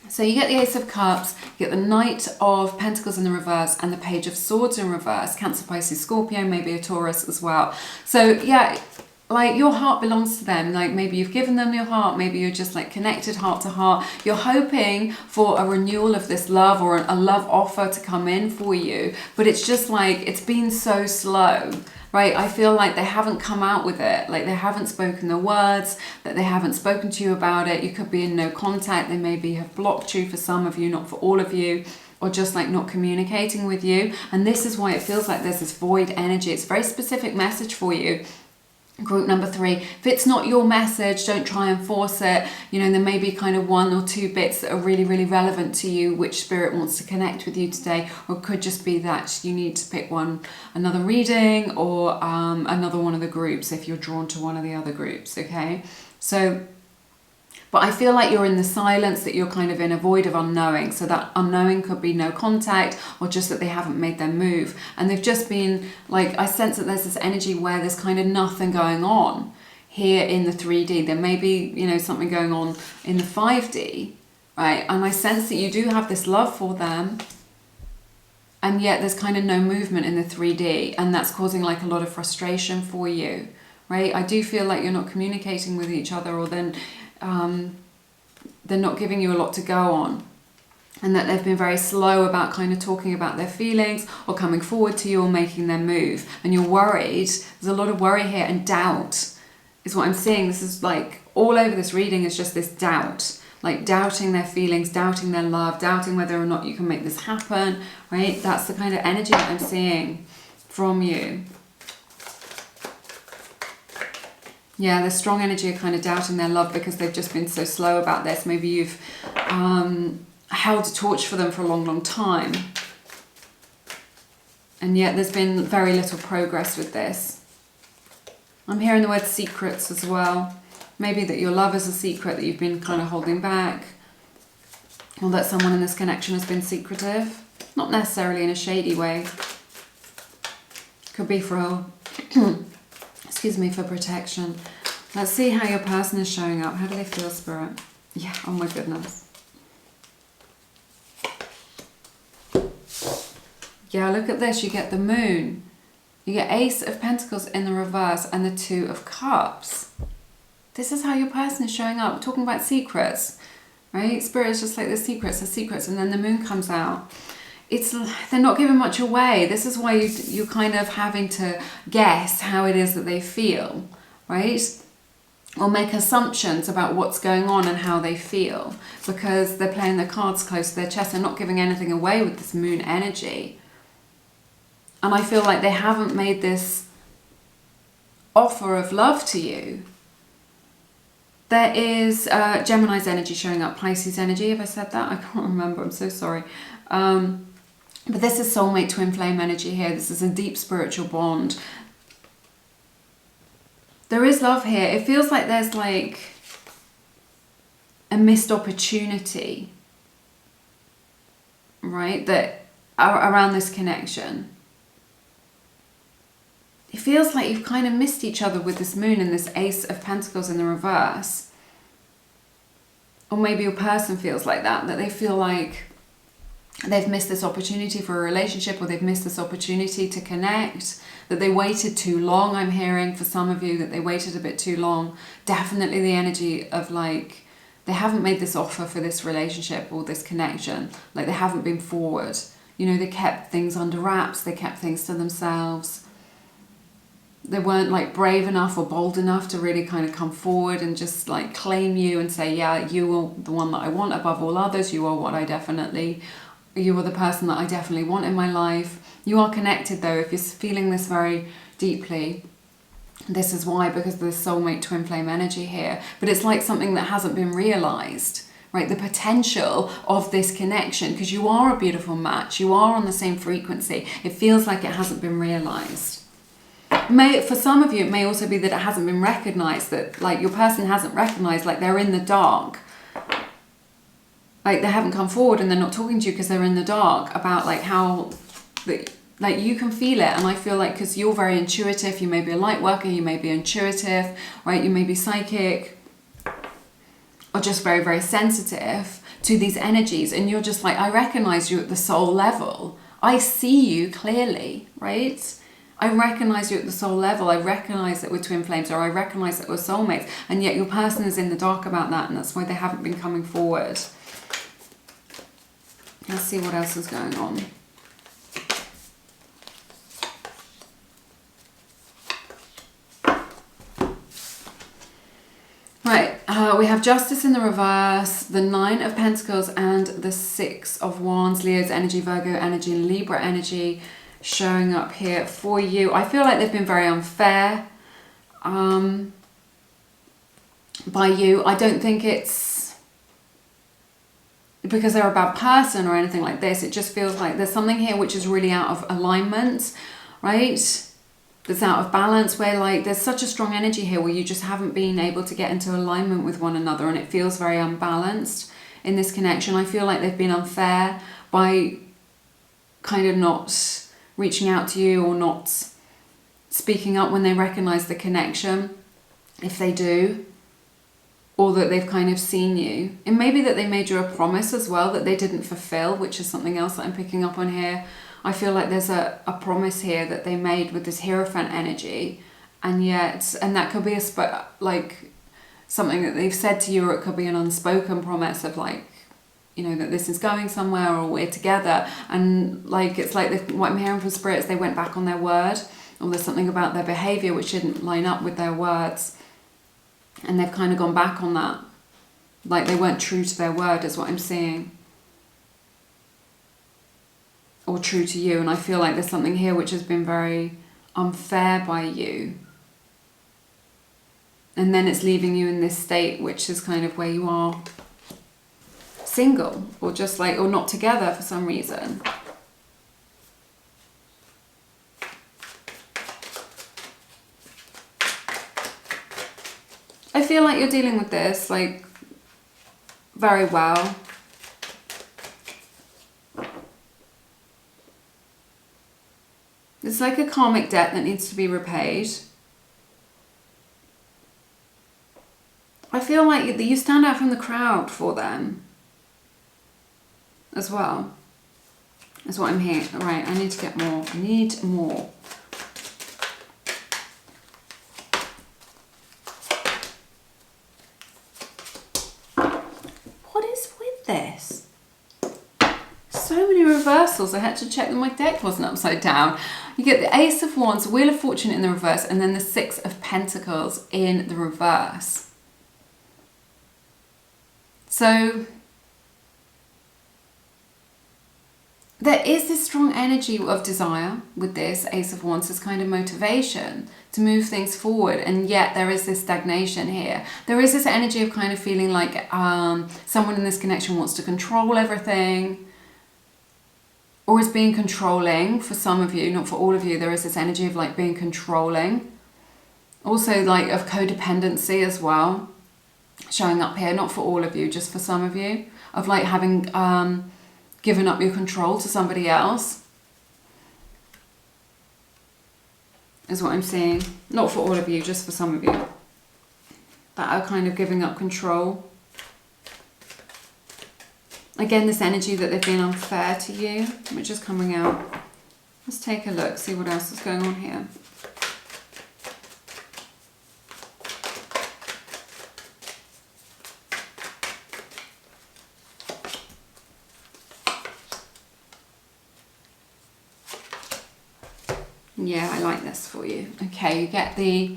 So you get the Ace of Cups, you get the Knight of Pentacles in the reverse, and the Page of Swords in reverse. Cancer, Pisces, Scorpio, maybe a Taurus as well. So yeah, like your heart belongs to them. Like maybe you've given them your heart, maybe you're just like connected heart to heart. You're hoping for a renewal of this love or a love offer to come in for you, but it's just like it's been so slow. Right, I feel like they haven't come out with it, like they haven't spoken the words, that they haven't spoken to you about it. You could be in no contact, they maybe have blocked you for some of you, not for all of you, or just like not communicating with you. And this is why it feels like there's this void energy. It's a very specific message for you. Group number 3, if it's not your message, don't try and force it. You know, there may be kind of 1 or 2 bits that are really, really relevant to you, which spirit wants to connect with you today, or it could just be that you need to pick another reading, or another one of the groups if you're drawn to one of the other groups, okay? So, but I feel like you're in the silence, that you're kind of in a void of unknowing. So that unknowing could be no contact, or just that they haven't made their move. And they've just been like, I sense that there's this energy where there's kind of nothing going on here in the 3D. There may be, you know, something going on in the 5D, right? And I sense that you do have this love for them, and yet there's kind of no movement in the 3D. And that's causing like a lot of frustration for you, right? I do feel like you're not communicating with each other, or then they're not giving you a lot to go on, and that they've been very slow about kind of talking about their feelings or coming forward to you or making their move. And you're worried. There's a lot of worry here, and doubt is what I'm seeing. This is like all over this reading is just this doubt, like doubting their feelings, doubting their love, doubting whether or not you can make this happen, right? That's the kind of energy that I'm seeing from you. Yeah, there's strong energy of kind of doubting their love because they've just been so slow about this. Maybe you've held a torch for them for a long, long time. And yet there's been very little progress with this. I'm hearing the word secrets as well. Maybe that your love is a secret that you've been kind of holding back. Or that someone in this connection has been secretive. Not necessarily in a shady way. Could be for excuse me, for protection. Let's see how your person is showing up. How do they feel, Spirit? Yeah, oh my goodness. Yeah, look at this. You get the Moon. You get Ace of Pentacles in the reverse and the 2 of Cups. This is how your person is showing up. We're talking about secrets, right? Spirit is just like the secrets, and then the Moon comes out. They're not giving much away. This is why you're kind of having to guess how it is that they feel, right? Or make assumptions about what's going on and how they feel, because they're playing their cards close to their chest. They're not giving anything away with this Moon energy. And I feel like they haven't made this offer of love to you. There is Gemini's energy showing up, Pisces energy. Have I said that? I can't remember. I'm so sorry. But this is soulmate twin flame energy here. This is a deep spiritual bond. There is love here. It feels like there's like a missed opportunity, right? That around this connection. It feels like you've kind of missed each other with this Moon and this Ace of Pentacles in the reverse. Or maybe your person feels like that they feel like they've missed this opportunity for a relationship, or they've missed this opportunity to connect, that they waited too long. I'm hearing for some of you that they waited a bit too long. Definitely the energy of like, they haven't made this offer for this relationship or this connection. Like they haven't been forward. You know, they kept things under wraps. They kept things to themselves. They weren't like brave enough or bold enough to really kind of come forward and just like claim you and say, yeah, you are the one that I want above all others. You are you are the person that I definitely want in my life. You are connected though, if you're feeling this very deeply. This is why, because there's soulmate twin flame energy here. But it's like something that hasn't been realized, right? The potential of this connection, because you are a beautiful match. You are on the same frequency. It feels like it hasn't been realized. For some of you, it may also be that it hasn't been recognized, that like your person hasn't recognized, like they're in the dark. Like they haven't come forward and they're not talking to you because they're in the dark about like how that like you can feel it. And I feel like, because you're very intuitive, you may be a light worker, you may be intuitive, right? You may be psychic, or just very, very sensitive to these energies. And you're just like, I recognize you at the soul level. I see you clearly, right? I recognize you at the soul level. I recognize that we're twin flames, or I recognize that we're soulmates. And yet your person is in the dark about that, and that's why they haven't been coming forward. Let's see what else is going on. Right, we have Justice in the reverse, the 9 of Pentacles, and the 6 of Wands. Leo's energy, Virgo energy, and Libra energy showing up here for you. I feel like they've been very unfair by you. I don't think it's because they're a bad person or anything like this. It just feels like there's something here which is really out of alignment, right? That's out of balance, where like there's such a strong energy here where you just haven't been able to get into alignment with one another, and it feels very unbalanced in this connection. I feel like they've been unfair by kind of not reaching out to you, or not speaking up when they recognize the connection, if they do, or that they've kind of seen you. And maybe that they made you a promise as well that they didn't fulfill, which is something else that I'm picking up on here. I feel like there's a promise here that they made with this Hierophant energy, and yet, and that could be like something that they've said to you, or it could be an unspoken promise of like, you know, that this is going somewhere, or we're together. And like, it's like what I'm hearing from spirits, they went back on their word, or there's something about their behavior which didn't line up with their words, and they've kind of gone back on that. Like they weren't true to their word is what I'm seeing, or true to you. And I feel like there's something here which has been very unfair by you, and then it's leaving you in this state which is kind of where you are single, or just like, or not together for some reason. I feel like you're dealing with this like very well. It's like a karmic debt that needs to be repaid. I feel like you stand out from the crowd for them as well. That's what I'm hearing. Right, I need to get more. I need more. What is with this? So many reversals. I had to check that my deck wasn't upside down. You get the Ace of Wands, Wheel of Fortune in the reverse, and then the 6 of Pentacles in the reverse. So there is this strong energy of desire with this Ace of Wands, this kind of motivation to move things forward, and yet there is this stagnation here. There is this energy of kind of feeling like someone in this connection wants to control everything, or is being controlling for some of you, not for all of you. There is this energy of like being controlling. Also like of codependency as well, showing up here, not for all of you, just for some of you, of like having given up your control to somebody else, is what I'm seeing. Not for all of you, just for some of you that are kind of giving up control. Again, this energy that they've been unfair to you, which is coming out. Let's take a look, see what else is going on here. Yeah, I like this for you. Okay, you get the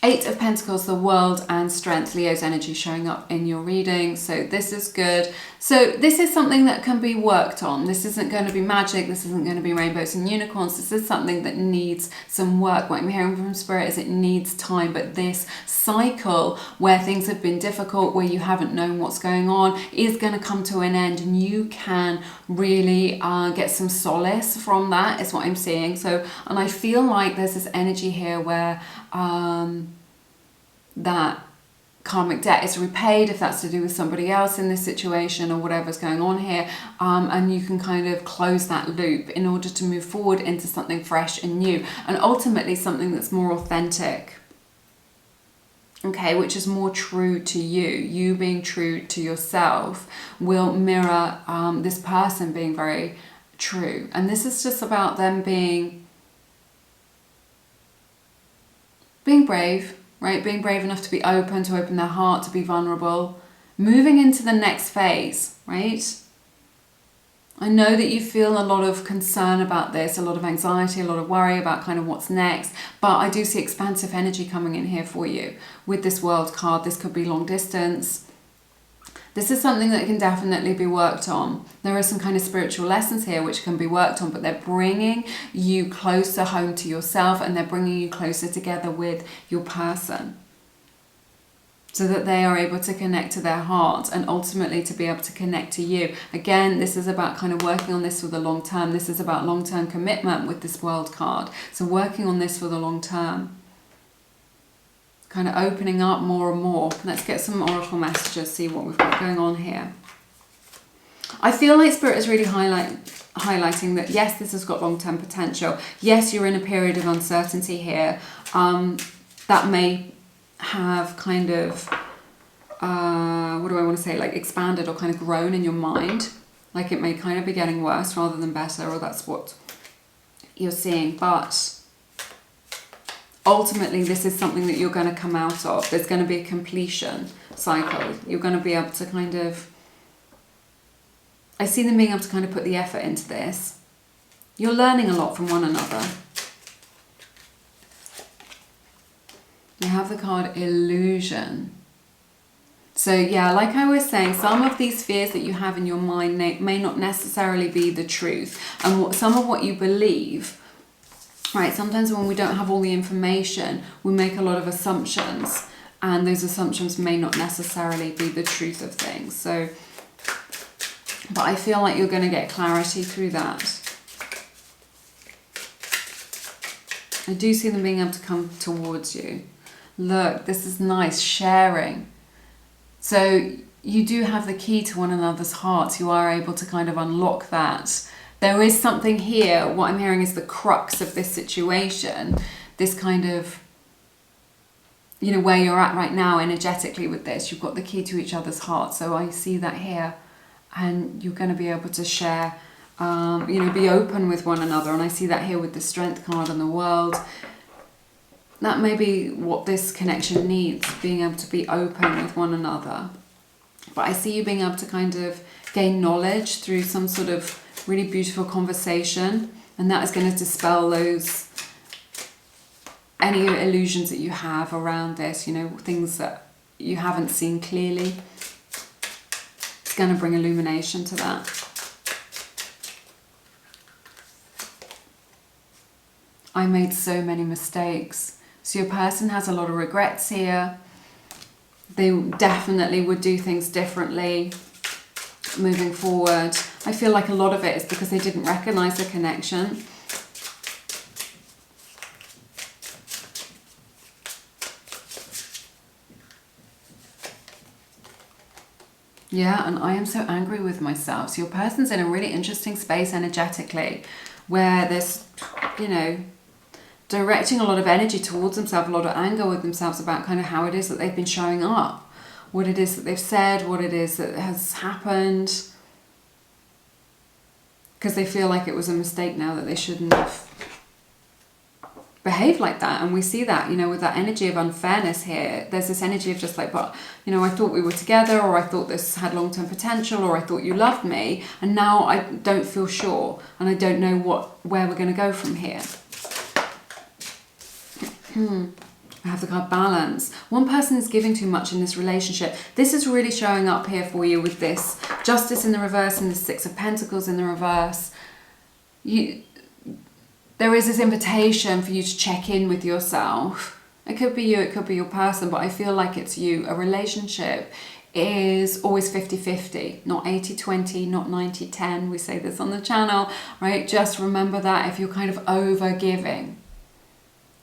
8 of Pentacles, the World, and Strength, Leo's energy showing up in your reading. So this is good. So this is something that can be worked on. This isn't going to be magic. This isn't going to be rainbows and unicorns. This is something that needs some work. What I'm hearing from Spirit is it needs time. But this cycle where things have been difficult, where you haven't known what's going on, is going to come to an end. And you can really get some solace from that, is what I'm seeing. So, and I feel like there's this energy here where that karmic debt is repaid, if that's to do with somebody else in this situation or whatever's going on here, and you can kind of close that loop in order to move forward into something fresh and new, and ultimately something that's more authentic, okay, which is more true to you. You being true to yourself will mirror this person being very true, and this is just about them being brave, right? Being brave enough to be open, to open their heart, to be vulnerable, moving into the next phase, right? I know that you feel a lot of concern about this, a lot of anxiety, a lot of worry about kind of what's next, but I do see expansive energy coming in here for you with this World card. This could be long distance. This is something that can definitely be worked on. There are some kind of spiritual lessons here which can be worked on, but they're bringing you closer home to yourself, and they're bringing you closer together with your person so that they are able to connect to their heart and ultimately to be able to connect to you. Again, this is about kind of working on this for the long term. This is about long-term commitment with this World card. So working on this for the long term. Kind of opening up more and more. Let's get some oracle messages, see what we've got going on here. I feel like Spirit is really highlighting that, yes, this has got long-term potential. Yes, you're in a period of uncertainty here. That may have kind of, what do I want to say, like expanded or kind of grown in your mind. Like it may kind of be getting worse rather than better, or that's what you're seeing. But ultimately, this is something that you're going to come out of. There's going to be a completion cycle. You're going to be able to kind of, I see them being able to kind of put the effort into this. You're learning a lot from one another. You have the card Illusion. So yeah, like I was saying, some of these fears that you have in your mind may not necessarily be the truth. And some of what you believe, right, sometimes when we don't have all the information, we make a lot of assumptions, and those assumptions may not necessarily be the truth of things. So, but I feel like you're going to get clarity through that. I do see them being able to come towards you. Look, this is nice, sharing. So you do have the key to one another's hearts. You are able to kind of unlock that. There is something here, what I'm hearing is the crux of this situation, this kind of, you know, where you're at right now energetically with this. You've got the key to each other's hearts. So I see that here, and you're going to be able to share, you know, be open with one another. And I see that here with the Strength card and the World. That may be what this connection needs, being able to be open with one another. But I see you being able to kind of gain knowledge through some sort of really beautiful conversation, and that is going to dispel those, any illusions that you have around this, you know, things that you haven't seen clearly. It's going to bring illumination to that. I made so many mistakes. So your person has a lot of regrets here. They definitely would do things differently moving forward. I feel like a lot of it is because they didn't recognize the connection. Yeah, and I am so angry with myself. So your person's in a really interesting space energetically, where there's, you know, directing a lot of energy towards themselves, a lot of anger with themselves about kind of how it is that they've been showing up, what it is that they've said, what it is that has happened, because they feel like it was a mistake now, that they shouldn't have behaved like that. And we see that, you know, with that energy of unfairness here, there's this energy of just like, but, you know, I thought we were together, or I thought this had long-term potential, or I thought you loved me, and now I don't feel sure, and I don't know where we're going to go from here. I have the card Balance. One person is giving too much in this relationship. This is really showing up here for you with this Justice in the reverse and the Six of Pentacles in the reverse. There is this invitation for you to check in with yourself. It could be you, it could be your person, but I feel like it's you. A relationship is always 50-50, not 80-20, not 90-10. We say this on the channel, right? Just remember that if you're kind of over giving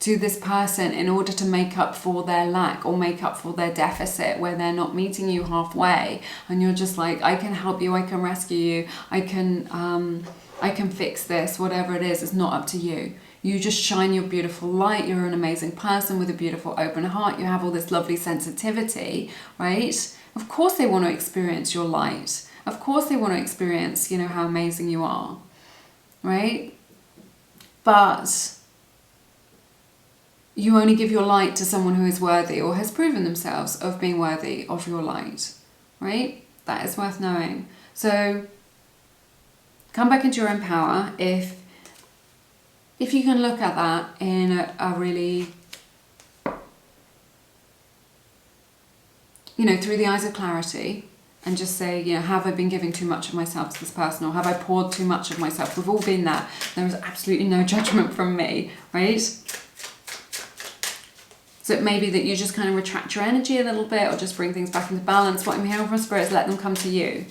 to this person in order to make up for their lack or make up for their deficit where they're not meeting you halfway, and you're just like, I can help you, I can rescue you, I can fix this, whatever it is, it's not up to you. You just shine your beautiful light. You're an amazing person with a beautiful open heart. You have all this lovely sensitivity, right? Of course they want to experience your light. Of course they want to experience, you know, how amazing you are, right? But you only give your light to someone who is worthy or has proven themselves of being worthy of your light, right? That is worth knowing. So come back into your own power if you can look at that in a really, you know, through the eyes of clarity, and just say, you know, have I been giving too much of myself to this person, or have I poured too much of myself? We've all been there. There is absolutely no judgment from me, right? So it may be that you just kind of retract your energy a little bit or just bring things back into balance. What I'm hearing from Spirit is let them come to you.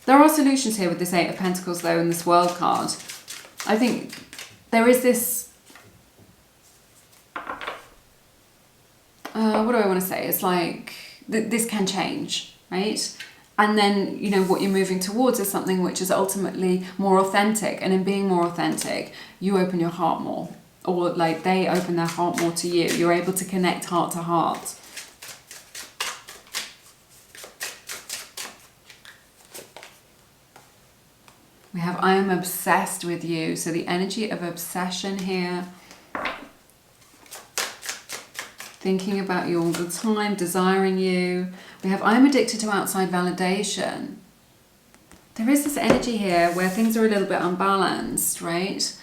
There are solutions here with this Eight of Pentacles though and this World card. I think there is this, what do I want to say? It's like, this can change, right? And then, you know, what you're moving towards is something which is ultimately more authentic. And in being more authentic, you open your heart more. Or like they open their heart more to you. You're able to connect heart to heart. We have, I am obsessed with you. So the energy of obsession here. Thinking about you all the time, desiring you. We have, I am addicted to outside validation. There is this energy here where things are a little bit unbalanced, right?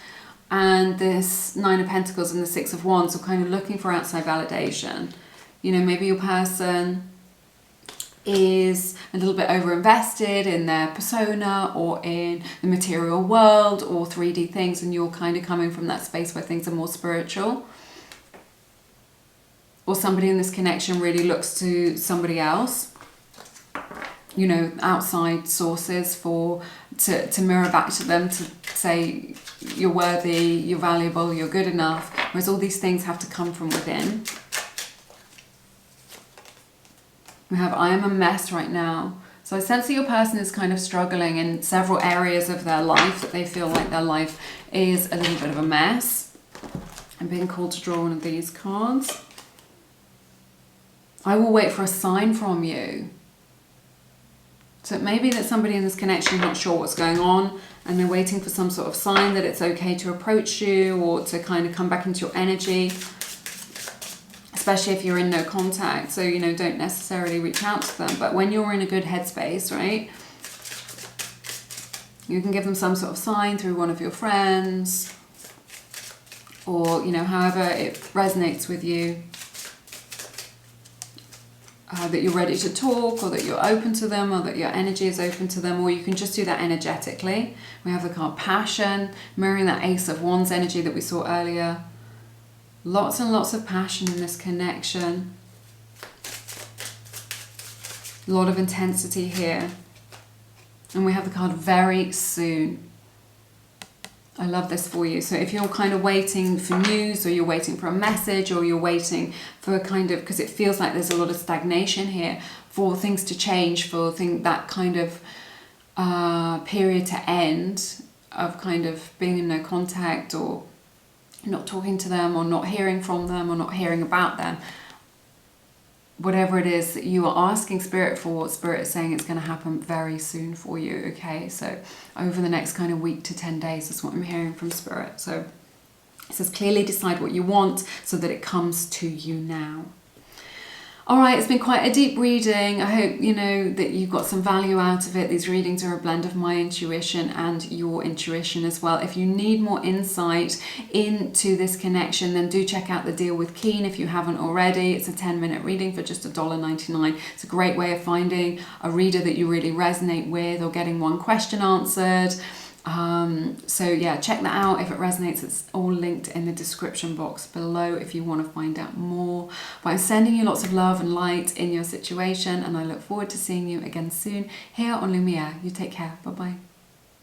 And this Nine of Pentacles and the Six of Wands are kind of looking for outside validation. You know, maybe your person is a little bit over-invested in their persona or in the material world or 3D things, and you're kind of coming from that space where things are more spiritual. Or somebody in this connection really looks to somebody else, you know, outside sources to mirror back to them, to say you're worthy, you're valuable, you're good enough, whereas all these things have to come from within. We have, I am a mess right now. So I sense that your person is kind of struggling in several areas of their life, that they feel like their life is a little bit of a mess. I'm being called to draw one of these cards. I will wait for a sign from you. So it may be that somebody in this connection is not sure what's going on, and they're waiting for some sort of sign that it's okay to approach you or to kind of come back into your energy. Especially if you're in no contact. So, you know, don't necessarily reach out to them. But when you're in a good headspace, right, you can give them some sort of sign through one of your friends, or, you know, however it resonates with you, that you're ready to talk, or that you're open to them, or that your energy is open to them, or you can just do that energetically. We have the card Passion, mirroring that Ace of Wands energy that we saw earlier. Lots and lots of passion in this connection. A lot of intensity here. And we have the card Very Soon. I love this for you. So if you're kind of waiting for news, or you're waiting for a message, or you're waiting for a kind of, because it feels like there's a lot of stagnation here, for things to change, for that kind of period to end, of kind of being in no contact, or not talking to them, or not hearing from them, or not hearing about them. Whatever it is that you are asking Spirit for, Spirit is saying it's going to happen very soon for you, okay? So over the next kind of week to 10 days is what I'm hearing from Spirit. So it says clearly decide what you want so that it comes to you now. All right, it's been quite a deep reading. I hope, you know, that you got some value out of it. These readings are a blend of my intuition and your intuition as well. If you need more insight into this connection, then do check out the deal with Keen if you haven't already. It's a 10-minute reading for just $1.99. It's a great way of finding a reader that you really resonate with, or getting one question answered. So yeah, check that out if it resonates. It's all linked in the description box below if you want to find out more. But I'm sending you lots of love and light in your situation, and I look forward to seeing you again soon here on Lumiere. You take care. Bye bye.